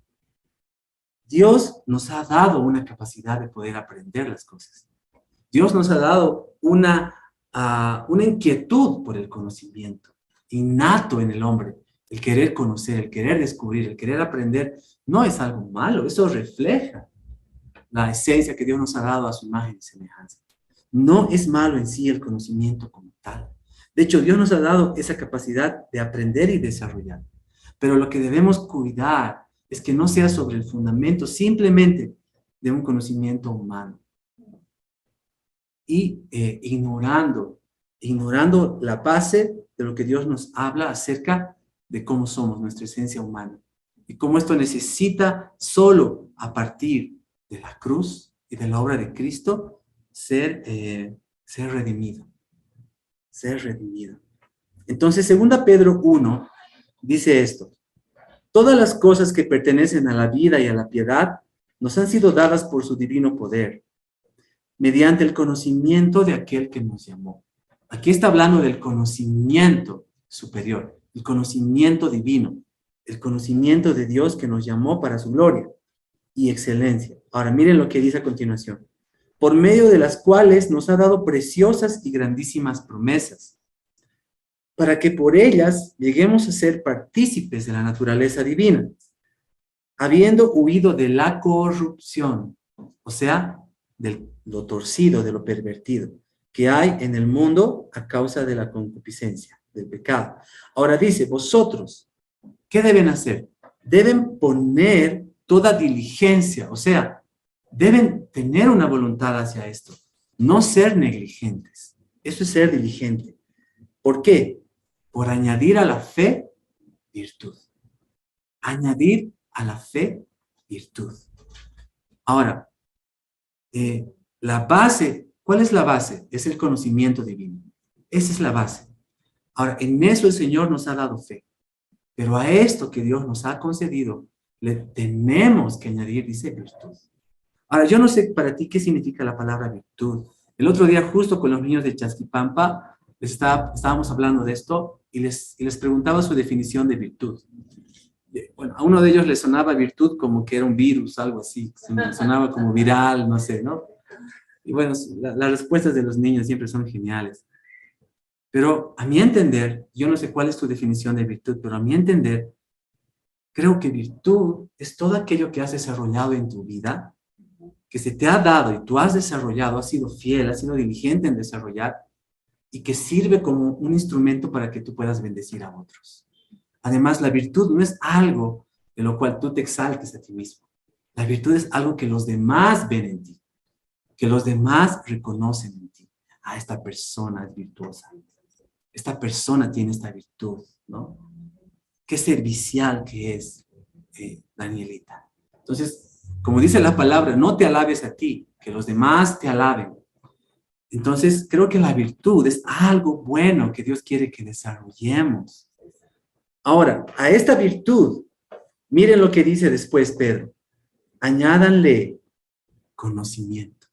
[SPEAKER 1] Dios nos ha dado una capacidad de poder aprender las cosas. Dios nos ha dado una inquietud por el conocimiento, innato en el hombre. El querer conocer, el querer descubrir, el querer aprender, no es algo malo, eso refleja la esencia que Dios nos ha dado a su imagen y semejanza. No es malo en sí el conocimiento como tal. De hecho, Dios nos ha dado esa capacidad de aprender y desarrollar. Pero lo que debemos cuidar es que no sea sobre el fundamento simplemente de un conocimiento humano. Y ignorando la base de lo que Dios nos habla acerca de cómo somos, nuestra esencia humana. Y cómo esto necesita solo a partir de la cruz y de la obra de Cristo ser redimido. Ser redimido. Entonces, 2 Pedro 1 dice esto. Todas las cosas que pertenecen a la vida y a la piedad nos han sido dadas por su divino poder, mediante el conocimiento de aquel que nos llamó. Aquí está hablando del conocimiento superior, el conocimiento divino, el conocimiento de Dios que nos llamó para su gloria y excelencia. Ahora miren lo que dice a continuación. Por medio de las cuales nos ha dado preciosas y grandísimas promesas, para que por ellas lleguemos a ser partícipes de la naturaleza divina, habiendo huido de la corrupción, o sea, de lo torcido, de lo pervertido, que hay en el mundo a causa de la concupiscencia, del pecado. Ahora dice, vosotros, ¿qué deben hacer? Deben poner toda diligencia, o sea, deben tener una voluntad hacia esto, no ser negligentes. Eso es ser diligente. ¿Por qué? Por añadir a la fe virtud. Añadir a la fe virtud. Ahora, la base, ¿cuál es la base? Es el conocimiento divino. Esa es la base. Ahora, en eso el Señor nos ha dado fe. Pero a esto que Dios nos ha concedido, le tenemos que añadir, dice, virtud. Ahora, yo no sé para ti qué significa la palabra virtud. El otro día, justo con los niños de Chasquipampa, estábamos hablando de esto y les preguntaba su definición de virtud. Bueno, a uno de ellos le sonaba virtud como que era un virus, algo así, sonaba como viral, no sé, ¿no? Y bueno, las respuestas de los niños siempre son geniales. Pero a mi entender, yo no sé cuál es tu definición de virtud, pero a mi entender, creo que virtud es todo aquello que has desarrollado en tu vida, que se te ha dado y tú has desarrollado, has sido fiel, has sido diligente en desarrollar y que sirve como un instrumento para que tú puedas bendecir a otros. Además, la virtud no es algo de lo cual tú te exaltes a ti mismo. La virtud es algo que los demás ven en ti, que los demás reconocen en ti. Ah, esta persona es virtuosa. Esta persona tiene esta virtud, ¿no? Qué servicial que es Danielita. Entonces, como dice la palabra, no te alabes a ti, que los demás te alaben. Entonces, creo que la virtud es algo bueno que Dios quiere que desarrollemos. Ahora, a esta virtud, miren lo que dice después Pedro. Añádanle conocimiento.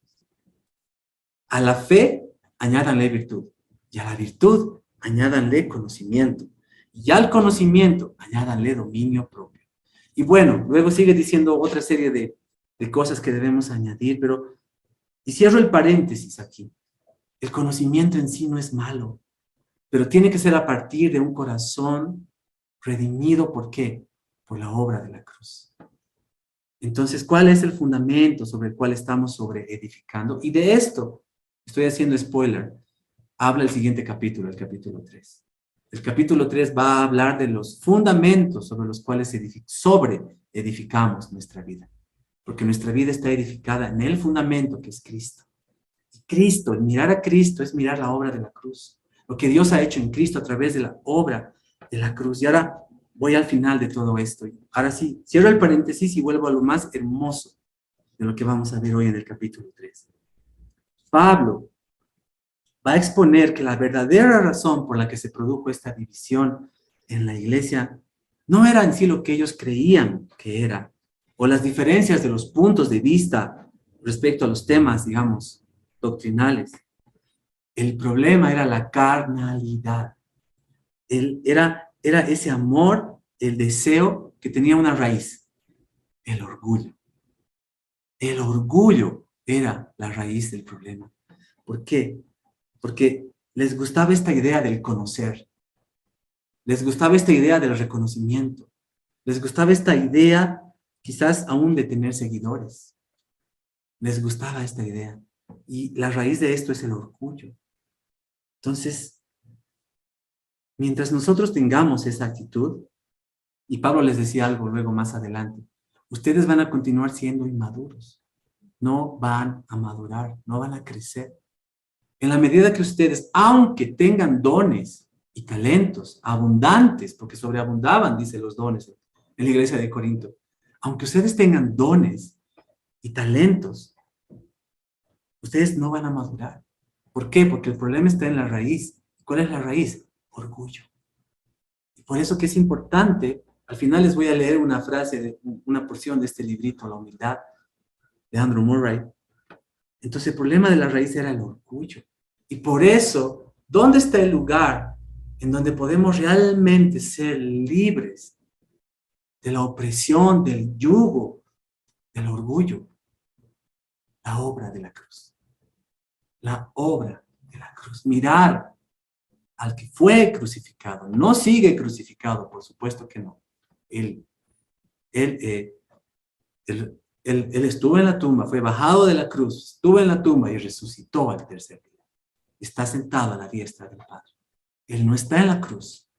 [SPEAKER 1] A la fe, añádanle virtud. Y a la virtud, añádanle conocimiento. Y al conocimiento, añádanle dominio propio. Y bueno, luego sigue diciendo otra serie de cosas que debemos añadir, pero, y cierro el paréntesis aquí. El conocimiento en sí no es malo, pero tiene que ser a partir de un corazón redimido. ¿Por qué? Por la obra de la cruz. Entonces, ¿cuál es el fundamento sobre el cual estamos edificando? Y de esto, estoy haciendo spoiler, habla el siguiente capítulo, el capítulo 3. El capítulo 3 va a hablar de los fundamentos sobre los cuales edificamos nuestra vida. Porque nuestra vida está edificada en el fundamento que es Cristo. Y Cristo, el mirar a Cristo es mirar la obra de la cruz. Lo que Dios ha hecho en Cristo a través de la obra de la cruz. Y ahora voy al final de todo esto. Ahora sí, cierro el paréntesis y vuelvo a lo más hermoso de lo que vamos a ver hoy en el capítulo 3. Pablo va a exponer que la verdadera razón por la que se produjo esta división en la iglesia no era en sí lo que ellos creían que era, o las diferencias de los puntos de vista respecto a los temas, digamos, doctrinales. El problema era la carnalidad. Era ese amor, el deseo que tenía una raíz, el orgullo. El orgullo era la raíz del problema. ¿Por qué? Porque les gustaba esta idea del conocer, les gustaba esta idea del reconocimiento, les gustaba esta idea quizás aún de tener seguidores, les gustaba esta idea. Y la raíz de esto es el orgullo. Entonces, mientras nosotros tengamos esa actitud, y Pablo les decía algo luego más adelante, ustedes van a continuar siendo inmaduros, no van a madurar, no van a crecer. En la medida que ustedes, aunque tengan dones y talentos abundantes, porque sobreabundaban, dice los dones en la iglesia de Corinto, aunque ustedes tengan dones y talentos, ustedes no van a madurar. ¿Por qué? Porque el problema está en la raíz. ¿Cuál es la raíz? Orgullo. Y por eso que es importante, al final les voy a leer una frase, una porción de este librito, La humildad, de Andrew Murray. Entonces el problema de la raíz era el orgullo. Y por eso, ¿dónde está el lugar en donde podemos realmente ser libres de la opresión, del yugo, del orgullo? La obra de la cruz. La obra de la cruz. Mirar al que fue crucificado. No sigue crucificado, por supuesto que no. Él, él, eh, él estuvo en la tumba, fue bajado de la cruz, estuvo en la tumba y resucitó al tercer día. Está sentado a la diestra del Padre. Él no está en la cruz.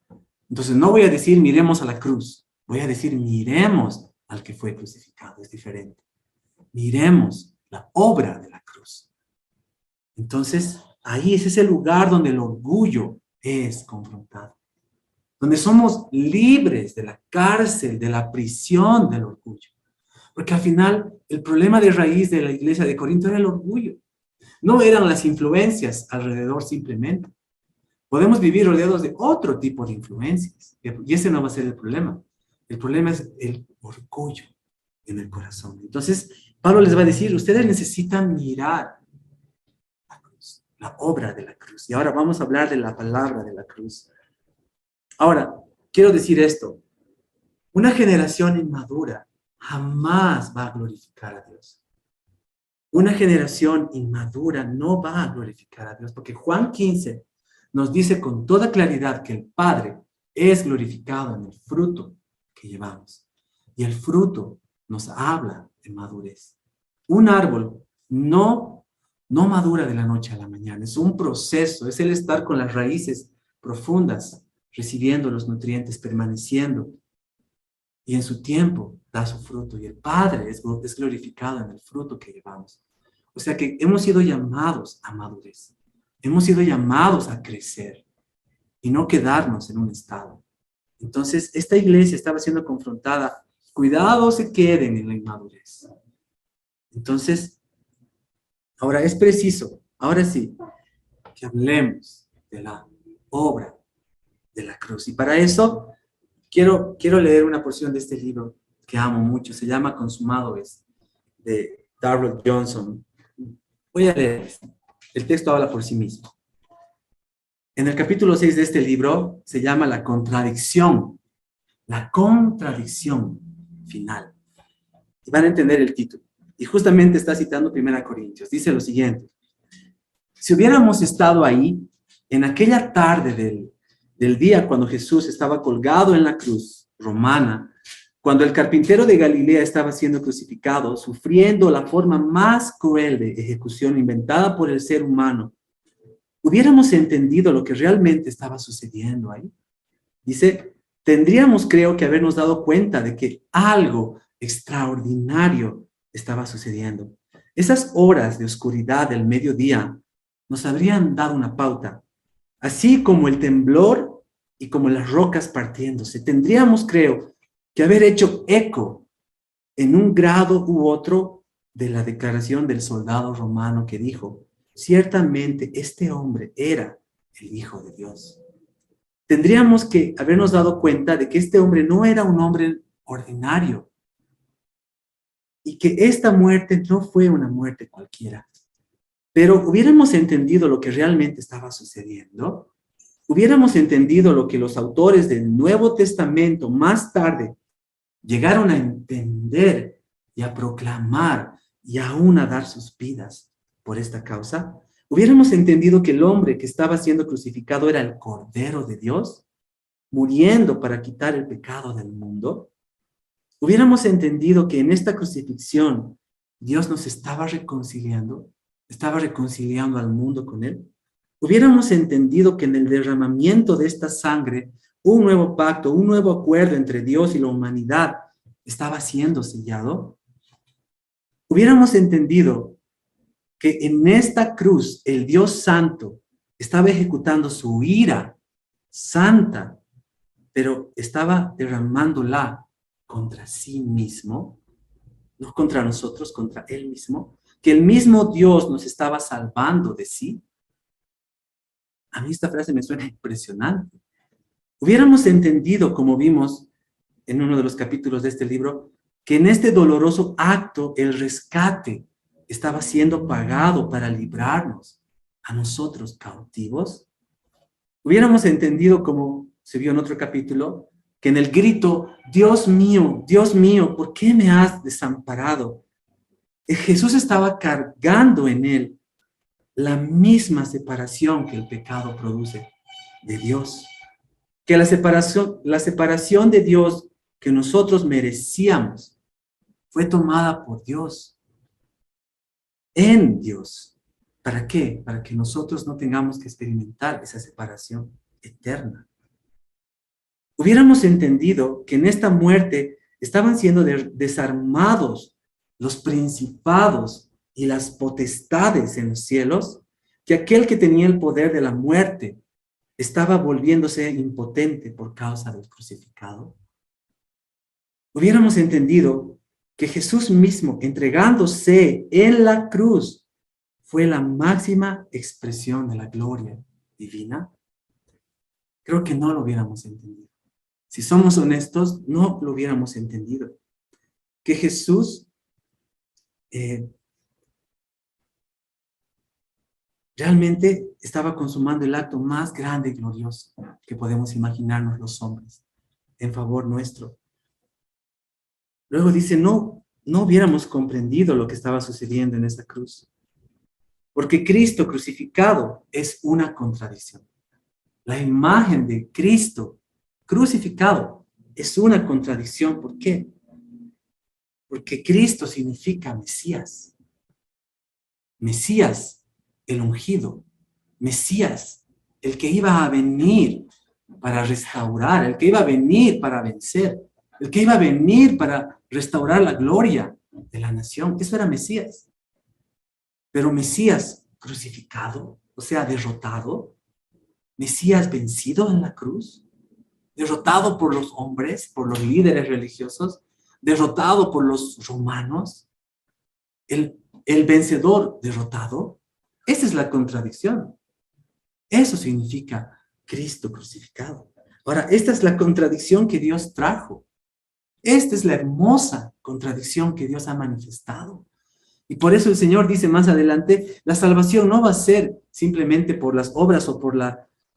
[SPEAKER 1] Entonces no voy a decir miremos a la cruz, voy a decir miremos al que fue crucificado, es diferente. Miremos la obra de la cruz. Entonces ahí es ese lugar donde el orgullo es confrontado, donde somos libres de la cárcel, de la prisión del orgullo. Porque al final el problema de raíz de la iglesia de Corinto era el orgullo. No eran las influencias alrededor simplemente. Podemos vivir rodeados de otro tipo de influencias. Y ese no va a ser el problema. El problema es el orgullo en el corazón. Entonces, Pablo les va a decir, ustedes necesitan mirar la cruz, la obra de la cruz. Y ahora vamos a hablar de la palabra de la cruz. Ahora, quiero decir esto. Una generación inmadura jamás va a glorificar a Dios. Una generación inmadura no va a glorificar a Dios, porque Juan 15 nos dice con toda claridad que el Padre es glorificado en el fruto que llevamos. Y el fruto nos habla de madurez. Un árbol no madura de la noche a la mañana, es un proceso, es el estar con las raíces profundas, recibiendo los nutrientes, permaneciendo. Y en su tiempo da su fruto. Y el Padre es glorificado en el fruto que llevamos. O sea que hemos sido llamados a madurez. Hemos sido llamados a crecer y no quedarnos en un estado. Entonces, esta iglesia estaba siendo confrontada. Cuidado se queden en la inmadurez. Entonces, ahora es preciso, ahora sí, que hablemos de la obra de la cruz. Y para eso, quiero leer una porción de este libro que amo mucho. Se llama Consumado es, de Darrell Johnson. Voy a leer. El texto habla por sí mismo. En el capítulo 6 de este libro se llama la contradicción final. Y van a entender el título. Y justamente está citando 1 Corintios. Dice lo siguiente: si hubiéramos estado ahí, en aquella tarde del día cuando Jesús estaba colgado en la cruz romana, cuando el carpintero de Galilea estaba siendo crucificado, sufriendo la forma más cruel de ejecución inventada por el ser humano, hubiéramos entendido lo que realmente estaba sucediendo ahí. Dice, tendríamos, creo, que habernos dado cuenta de que algo extraordinario estaba sucediendo. Esas horas de oscuridad del mediodía nos habrían dado una pauta, así como el temblor y como las rocas partiéndose. Tendríamos, creo, que haber hecho eco en un grado u otro de la declaración del soldado romano que dijo, ciertamente este hombre era el Hijo de Dios. Tendríamos que habernos dado cuenta de que este hombre no era un hombre ordinario y que esta muerte no fue una muerte cualquiera. Pero hubiéramos entendido lo que realmente estaba sucediendo, hubiéramos entendido lo que los autores del Nuevo Testamento más tarde llegaron a entender y a proclamar y aún a dar sus vidas por esta causa, hubiéramos entendido que el hombre que estaba siendo crucificado era el Cordero de Dios, muriendo para quitar el pecado del mundo, hubiéramos entendido que en esta crucifixión Dios nos estaba reconciliando al mundo con Él, hubiéramos entendido que en el derramamiento de esta sangre, un nuevo pacto, un nuevo acuerdo entre Dios y la humanidad estaba siendo sellado, hubiéramos entendido que en esta cruz el Dios Santo estaba ejecutando su ira santa, pero estaba derramándola contra sí mismo, no contra nosotros, contra Él mismo, que el mismo Dios nos estaba salvando de sí. A mí esta frase me suena impresionante. Hubiéramos entendido, como vimos en uno de los capítulos de este libro, que en este doloroso acto el rescate estaba siendo pagado para librarnos a nosotros cautivos. Hubiéramos entendido, como se vio en otro capítulo, que en el grito, Dios mío, ¿por qué me has desamparado? Jesús estaba cargando en él la misma separación que el pecado produce de Dios. Que la separación de Dios que nosotros merecíamos fue tomada por Dios, en Dios. ¿Para qué? Para que nosotros no tengamos que experimentar esa separación eterna. Hubiéramos entendido que en esta muerte estaban siendo desarmados los principados y las potestades en los cielos, que aquel que tenía el poder de la muerte estaba volviéndose impotente por causa del crucificado. Hubiéramos entendido que Jesús mismo, entregándose en la cruz, fue la máxima expresión de la gloria divina. Creo que no lo hubiéramos entendido. Si somos honestos, no lo hubiéramos entendido. Que Jesús realmente estaba consumando el acto más grande y glorioso que podemos imaginarnos los hombres en favor nuestro. Luego dice, no hubiéramos comprendido lo que estaba sucediendo en esa cruz. Porque Cristo crucificado es una contradicción. La imagen de Cristo crucificado es una contradicción. ¿Por qué? Porque Cristo significa Mesías. Mesías, el ungido. Mesías, el que iba a venir para restaurar, el que iba a venir para vencer, el que iba a venir para restaurar la gloria de la nación. Eso era Mesías. Pero Mesías crucificado, o sea, derrotado. Mesías vencido en la cruz, derrotado por los hombres, por los líderes religiosos, derrotado por los romanos, el vencedor derrotado. Esa es la contradicción. Eso significa Cristo crucificado. Ahora, esta es la contradicción que Dios trajo. Esta es la hermosa contradicción que Dios ha manifestado. Y por eso el Señor dice más adelante, la salvación no va a ser simplemente por las obras o por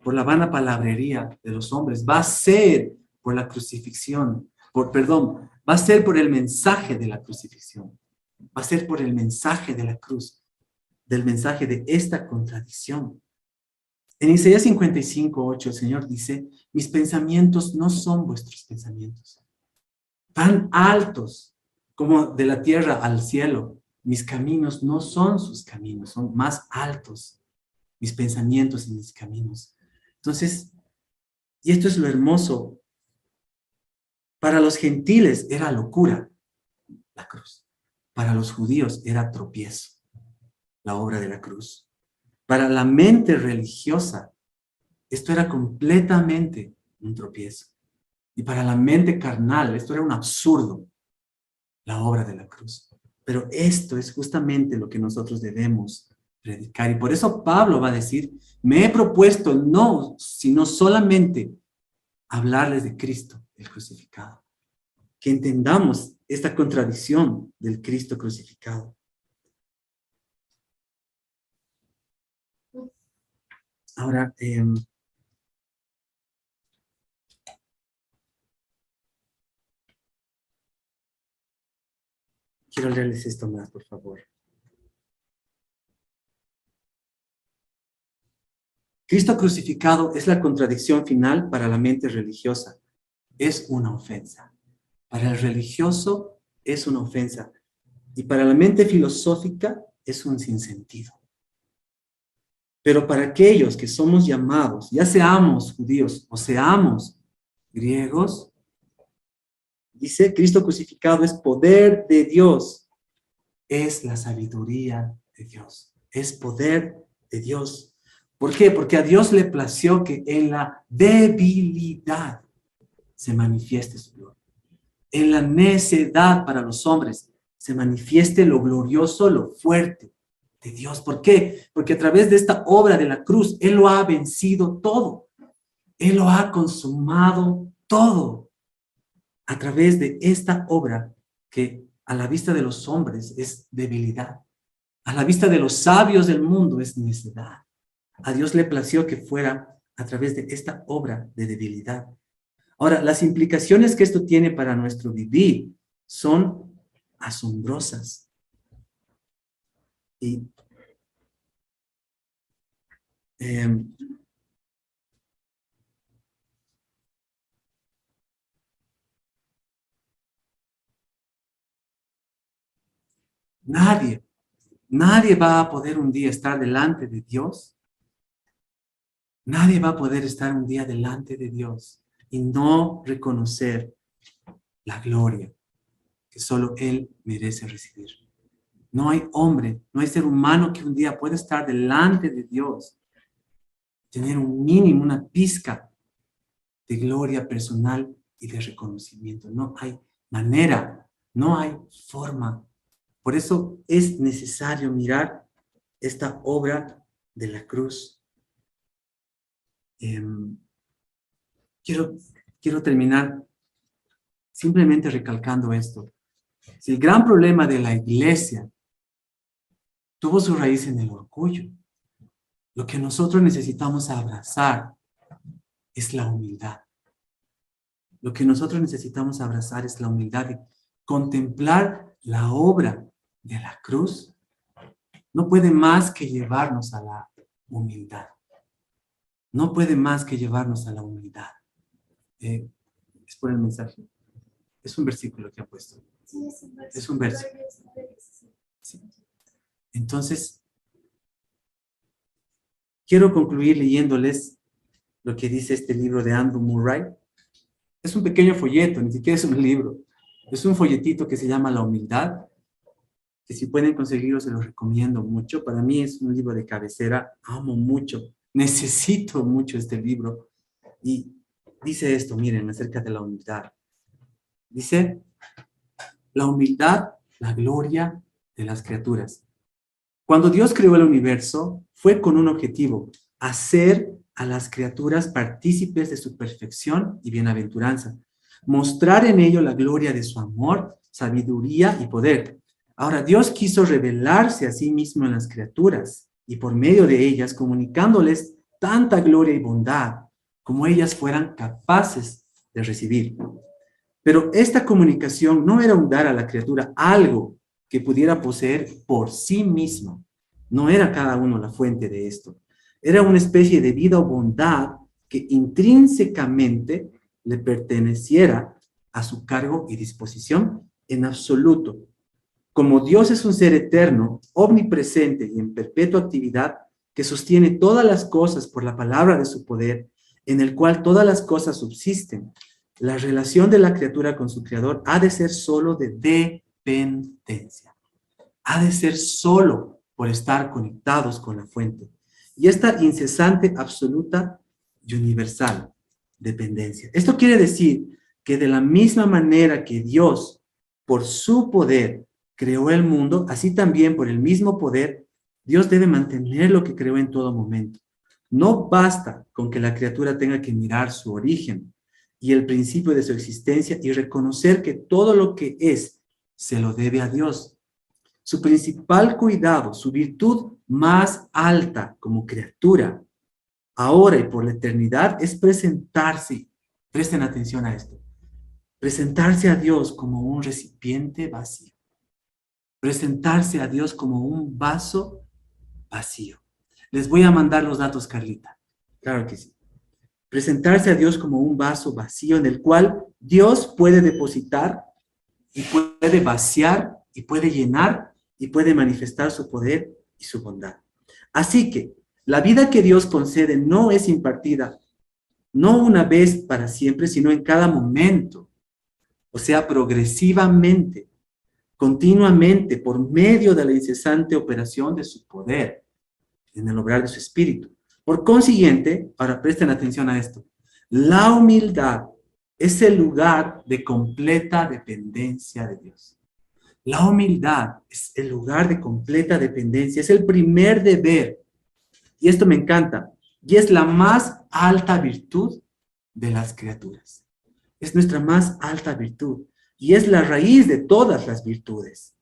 [SPEAKER 1] por la vana palabrería de los hombres, va a ser por la crucifixión, va a ser por el mensaje de la crucifixión, va a ser por el mensaje de la cruz, del mensaje de esta contradicción. En Isaías 55:8 el Señor dice, mis pensamientos no son vuestros pensamientos, tan altos como de la tierra al cielo. Mis caminos no son sus caminos, son más altos mis pensamientos y mis caminos. Entonces, y esto es lo hermoso, para los gentiles era locura la cruz, para los judíos era tropiezo la obra de la cruz. Para la mente religiosa, esto era completamente un tropiezo. Y para la mente carnal, esto era un absurdo, la obra de la cruz. Pero esto es justamente lo que nosotros debemos predicar. Y por eso Pablo va a decir, me he propuesto no, sino solamente hablarles de Cristo, el crucificado. Que entendamos esta contradicción del Cristo crucificado. Ahora, quiero leerles esto más, por favor. Cristo crucificado es la contradicción final para la mente religiosa. Es una ofensa. Para el religioso es una ofensa. Y para la mente filosófica es un sinsentido. Pero para aquellos que somos llamados, ya seamos judíos o seamos griegos, dice, Cristo crucificado es poder de Dios. Es la sabiduría de Dios. Es poder de Dios. ¿Por qué? Porque a Dios le plació que en la debilidad se manifieste su gloria. En la necedad para los hombres se manifieste lo glorioso, lo fuerte de Dios. ¿Por qué? Porque a través de esta obra de la cruz, Él lo ha vencido todo. Él lo ha consumado todo. A través de esta obra que a la vista de los hombres es debilidad. A la vista de los sabios del mundo es necedad. A Dios le plació que fuera a través de esta obra de debilidad. Ahora, las implicaciones que esto tiene para nuestro vivir son asombrosas. Y nadie va a poder un día estar delante de Dios. Nadie va a poder estar un día delante de Dios y no reconocer la gloria que solo Él merece recibir. No hay hombre, no hay ser humano que un día pueda estar delante de Dios, tener un mínimo, una pizca de gloria personal y de reconocimiento. No hay manera, no hay forma. Por eso es necesario mirar esta obra de la cruz. Quiero terminar simplemente recalcando esto. Si el gran problema de la iglesia tuvo su raíz en el orgullo, lo que nosotros necesitamos abrazar es la humildad. Lo que nosotros necesitamos abrazar es la humildad y contemplar la obra de la cruz. No puede más que llevarnos a la humildad. No puede más que llevarnos a la humildad. Es por el mensaje. Es un versículo que ha puesto.
[SPEAKER 2] Sí,
[SPEAKER 1] es un verso. Sí. Entonces, quiero concluir leyéndoles lo que dice este libro de Andrew Murray. Es un pequeño folleto, ni siquiera es un libro. Es un folletito que se llama La Humildad, que si pueden conseguirlo se los recomiendo mucho. Para mí es un libro de cabecera, amo mucho, necesito mucho este libro. Y dice esto, miren, acerca de la humildad. Dice, la humildad, la gloria de las criaturas. Cuando Dios creó el universo, fue con un objetivo, hacer a las criaturas partícipes de su perfección y bienaventuranza, mostrar en ello la gloria de su amor, sabiduría y poder. Ahora, Dios quiso revelarse a sí mismo en las criaturas y por medio de ellas comunicándoles tanta gloria y bondad como ellas fueran capaces de recibir. Pero esta comunicación no era un dar a la criatura algo que pudiera poseer por sí mismo. No era cada uno la fuente de esto. Era una especie de vida o bondad que intrínsecamente le perteneciera a su cargo y disposición en absoluto. Como Dios es un ser eterno, omnipresente y en perpetua actividad, que sostiene todas las cosas por la palabra de su poder, en el cual todas las cosas subsisten, la relación de la criatura con su creador ha de ser solo de dependencia. Ha de ser solo por estar conectados con la fuente. Y esta incesante, absoluta y universal dependencia. Esto quiere decir que de la misma manera que Dios, por su poder, creó el mundo, así también por el mismo poder, Dios debe mantener lo que creó en todo momento. No basta con que la criatura tenga que mirar su origen y el principio de su existencia y reconocer que todo lo que es se lo debe a Dios. Su principal cuidado, su virtud más alta como criatura, ahora y por la eternidad, es presentarse, presten atención a esto, presentarse a Dios como un recipiente vacío, presentarse a Dios como un vaso vacío. Les voy a mandar los datos, Carlita. Claro que sí. Presentarse a Dios como un vaso vacío en el cual Dios puede depositar y puede vaciar y puede llenar y puede manifestar su poder y su bondad. Así que la vida que Dios concede no es impartida, no una vez para siempre, sino en cada momento. O sea, progresivamente, continuamente, por medio de la incesante operación de su poder en el obrar de su espíritu. Por consiguiente, ahora presten atención a esto, la humildad es el lugar de completa dependencia de Dios. La humildad es el lugar de completa dependencia, es el primer deber. Y esto me encanta. Y es la más alta virtud de las criaturas. Es nuestra más alta virtud. Y es la raíz de todas las virtudes,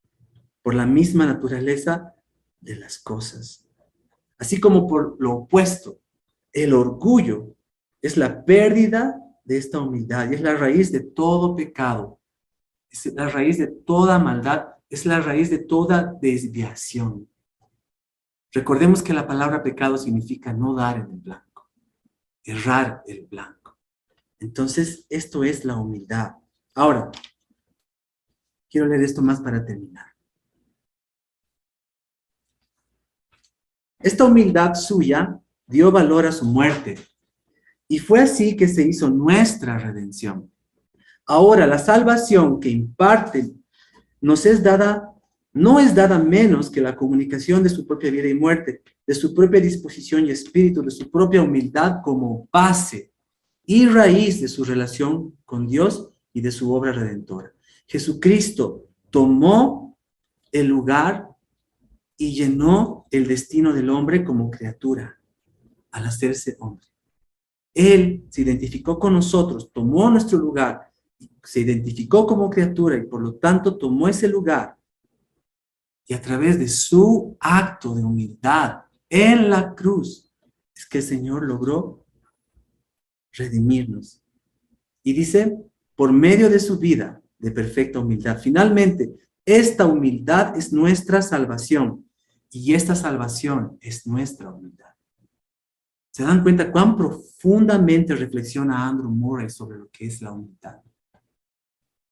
[SPEAKER 1] por la misma naturaleza de las cosas. Así como por lo opuesto, el orgullo es la pérdida de esta humildad y es la raíz de todo pecado, es la raíz de toda maldad, es la raíz de toda desviación. Recordemos que la palabra pecado significa no dar en el blanco, errar el blanco. Entonces, esto es la humildad. Ahora, quiero leer esto más para terminar. Esta humildad suya dio valor a su muerte, y fue así que se hizo nuestra redención. Ahora, la salvación que imparte nos es dada, no es dada menos que la comunicación de su propia vida y muerte, de su propia disposición y espíritu, de su propia humildad como base y raíz de su relación con Dios y de su obra redentora. Jesucristo tomó el lugar y llenó el destino del hombre como criatura al hacerse hombre. Él se identificó con nosotros, tomó nuestro lugar, se identificó como criatura y por lo tanto tomó ese lugar. Y a través de su acto de humildad en la cruz es que el Señor logró redimirnos. Y dice, por medio de su vida de perfecta humildad. Finalmente, esta humildad es nuestra salvación y esta salvación es nuestra humildad. ¿Se dan cuenta cuán profundamente reflexiona Andrew Murray sobre lo que es la humildad?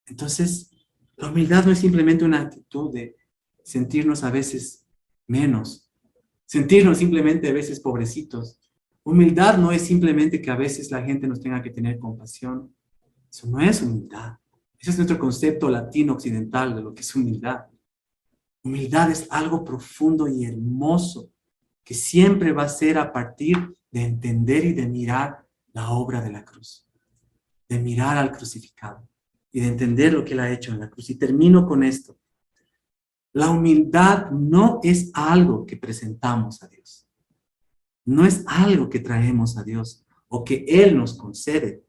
[SPEAKER 1] Entonces, la humildad no es simplemente una actitud de sentirnos a veces menos, sentirnos simplemente a veces pobrecitos. Humildad no es simplemente que a veces la gente nos tenga que tener compasión. Eso no es humildad. Ese es nuestro concepto latino occidental de lo que es humildad. Humildad es algo profundo y hermoso que siempre va a ser a partir de entender y de mirar la obra de la cruz, de mirar al crucificado y de entender lo que él ha hecho en la cruz. Y termino con esto. La humildad no es algo que presentamos a Dios. No es algo que traemos a Dios o que Él nos concede.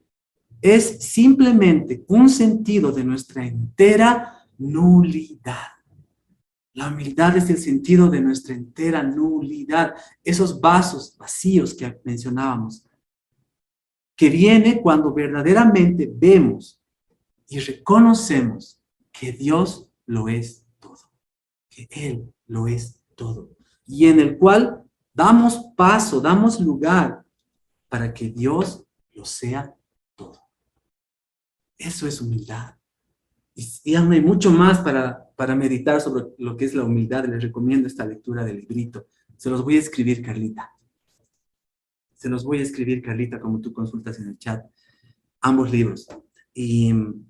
[SPEAKER 1] Es simplemente un sentido de nuestra entera nulidad. La humildad es el sentido de nuestra entera nulidad. Esos vasos vacíos que mencionábamos, que viene cuando verdaderamente vemos y reconocemos que Dios lo es todo, que Él lo es todo, y en el cual damos paso, damos lugar para que Dios lo sea todo. Eso es humildad. Y aún hay mucho más para meditar sobre lo que es la humildad. Les recomiendo esta lectura del librito. Se los voy a escribir, Carlita. Se los voy a escribir, Carlita, como tú consultas en el chat. Ambos libros. Y en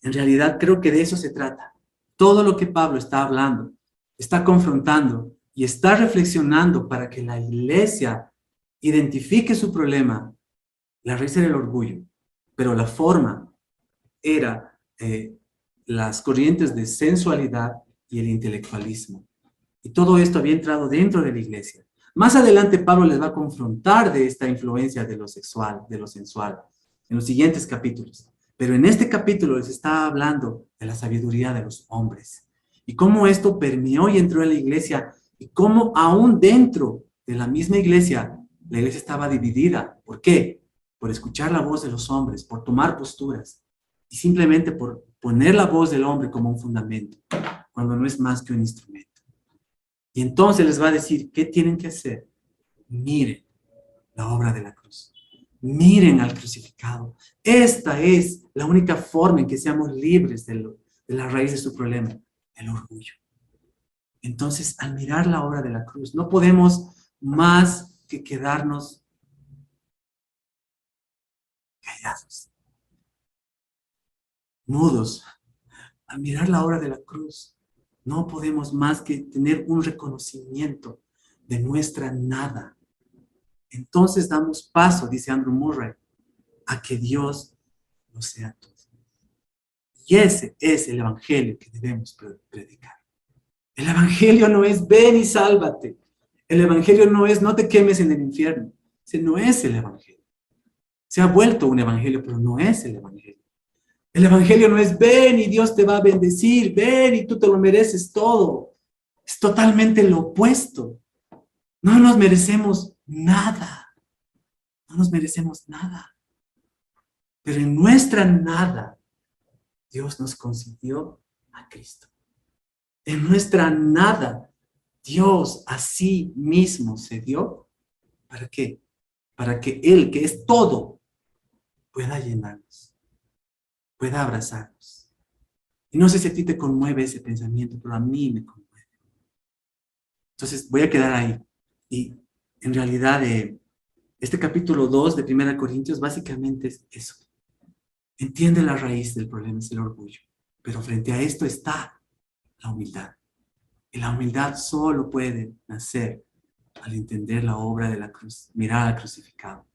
[SPEAKER 1] realidad creo que de eso se trata. Todo lo que Pablo está hablando, está confrontando y está reflexionando para que la iglesia identifique su problema. La raíz era el orgullo, pero la forma era las corrientes de sensualidad y el intelectualismo. Y todo esto había entrado dentro de la iglesia. Más adelante Pablo les va a confrontar de esta influencia de lo sexual, de lo sensual, en los siguientes capítulos. Pero en este capítulo les está hablando de la sabiduría de los hombres. Y cómo esto permeó y entró en la iglesia. Y cómo aún dentro de la misma iglesia, la iglesia estaba dividida. ¿Por qué? Por escuchar la voz de los hombres, por tomar posturas. Y simplemente por poner la voz del hombre como un fundamento, cuando no es más que un instrumento. Y entonces les va a decir, ¿qué tienen que hacer? Miren la obra de la cruz. Miren al crucificado. Esta es la única forma en que seamos libres de la raíz de su problema, el orgullo. Entonces, al mirar la obra de la cruz, no podemos más que quedarnos callados, mudos. Al mirar la obra de la cruz, no podemos más que tener un reconocimiento de nuestra nada. Entonces damos paso, dice Andrew Murray, a que Dios lo sea todo. Y ese es el evangelio que debemos predicar. El evangelio no es ven y sálvate. El evangelio no es no te quemes en el infierno. Ese no es el evangelio. Se ha vuelto un evangelio, pero no es el evangelio. El evangelio no es ven y Dios te va a bendecir, ven y tú te lo mereces todo. Es totalmente lo opuesto. No nos merecemos nada. No nos merecemos nada. Pero en nuestra nada, Dios nos concedió a Cristo. En nuestra nada, Dios a sí mismo se dio. ¿Para qué? Para que Él, que es todo, pueda llenarnos, pueda abrazarnos. Y no sé si a ti te conmueve ese pensamiento, pero a mí me conmueve. Entonces voy a quedar ahí. Y en realidad, este capítulo 2 de 1 Corintios básicamente es eso. Entiende la raíz del problema, es el orgullo. Pero frente a esto está la humildad. Y la humildad solo puede nacer al entender la obra de la cruz, mirar al crucificado.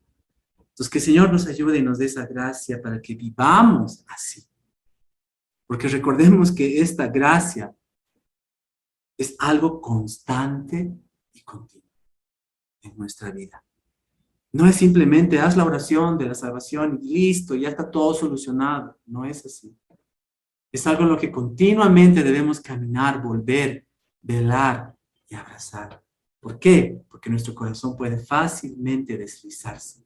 [SPEAKER 1] Entonces, que el Señor nos ayude y nos dé esa gracia para que vivamos así. Porque recordemos que esta gracia es algo constante y continuo en nuestra vida. No es simplemente haz la oración de la salvación y listo, ya está todo solucionado. No es así. Es algo en lo que continuamente debemos caminar, volver, velar y abrazar. ¿Por qué? Porque nuestro corazón puede fácilmente deslizarse,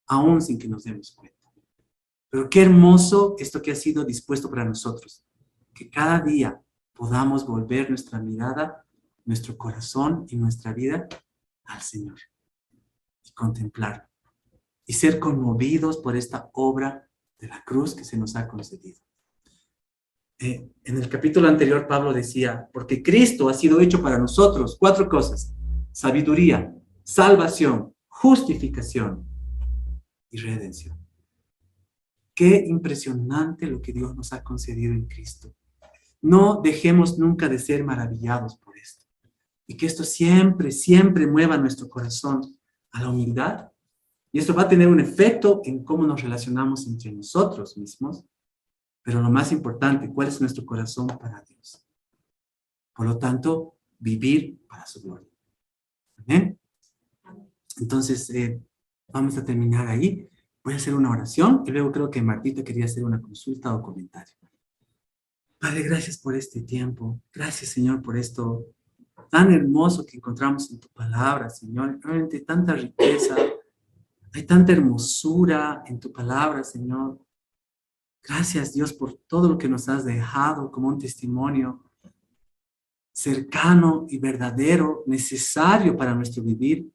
[SPEAKER 1] aún sin que nos demos cuenta. Pero qué hermoso esto que ha sido dispuesto para nosotros, que cada día podamos volver nuestra mirada, nuestro corazón y nuestra vida al Señor y contemplarlo y ser conmovidos por esta obra de la cruz que se nos ha concedido. En el capítulo anterior Pablo decía, porque Cristo ha sido hecho para nosotros 4 cosas: sabiduría, salvación, justificación y redención. Qué impresionante lo que Dios nos ha concedido en Cristo. No dejemos nunca de ser maravillados por esto. Y que esto siempre, siempre mueva nuestro corazón a la humildad. Y esto va a tener un efecto en cómo nos relacionamos entre nosotros mismos. Pero lo más importante, ¿cuál es nuestro corazón para Dios? Por lo tanto, vivir para su gloria. ¿Amén? Entonces, vamos a terminar ahí. Voy a hacer una oración y luego creo que Martita quería hacer una consulta o comentario. Padre, gracias por este tiempo. Gracias, Señor, por esto tan hermoso que encontramos en tu palabra, Señor. Realmente tanta riqueza, hay tanta hermosura en tu palabra, Señor. Gracias, Dios, por todo lo que nos has dejado como un testimonio cercano y verdadero, necesario para nuestro vivir.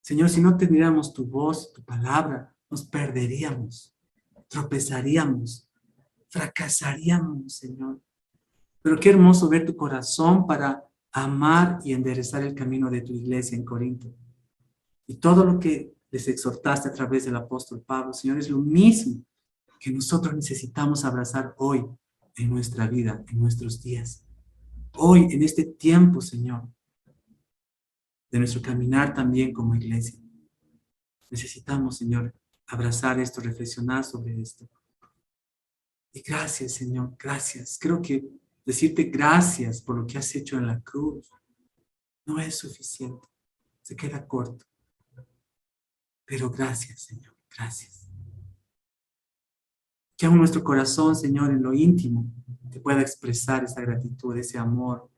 [SPEAKER 1] Señor, si no tendríamos tu voz, tu palabra, nos perderíamos, tropezaríamos, fracasaríamos, Señor. Pero qué hermoso ver tu corazón para amar y enderezar el camino de tu iglesia en Corinto. Y todo lo que les exhortaste a través del apóstol Pablo, Señor, es lo mismo que nosotros necesitamos abrazar hoy en nuestra vida, en nuestros días. Hoy, en este tiempo, Señor, de nuestro caminar también como iglesia. Necesitamos, Señor, abrazar esto, reflexionar sobre esto. Y gracias, Señor, gracias. Creo que decirte gracias por lo que has hecho en la cruz no es suficiente. Se queda corto. Pero gracias, Señor, gracias. Que aún nuestro corazón, Señor, en lo íntimo, te pueda expresar esa gratitud, ese amor,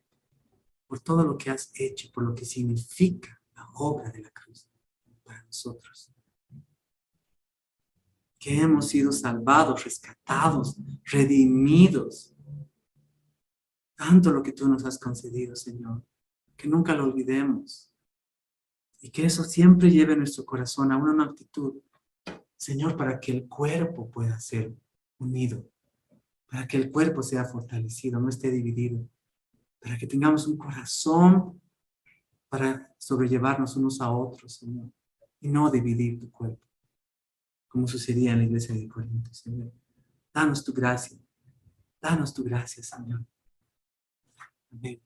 [SPEAKER 1] por todo lo que has hecho, por lo que significa la obra de la cruz para nosotros. Que hemos sido salvados, rescatados, redimidos. Tanto lo que tú nos has concedido, Señor, que nunca lo olvidemos. Y que eso siempre lleve nuestro corazón a una actitud, Señor, para que el cuerpo pueda ser unido, para que el cuerpo sea fortalecido, no esté dividido, para que tengamos un corazón para sobrellevarnos unos a otros, Señor, y no dividir tu cuerpo, como sucedía en la iglesia de Corinto, Señor. Danos tu gracia, Señor. Amén.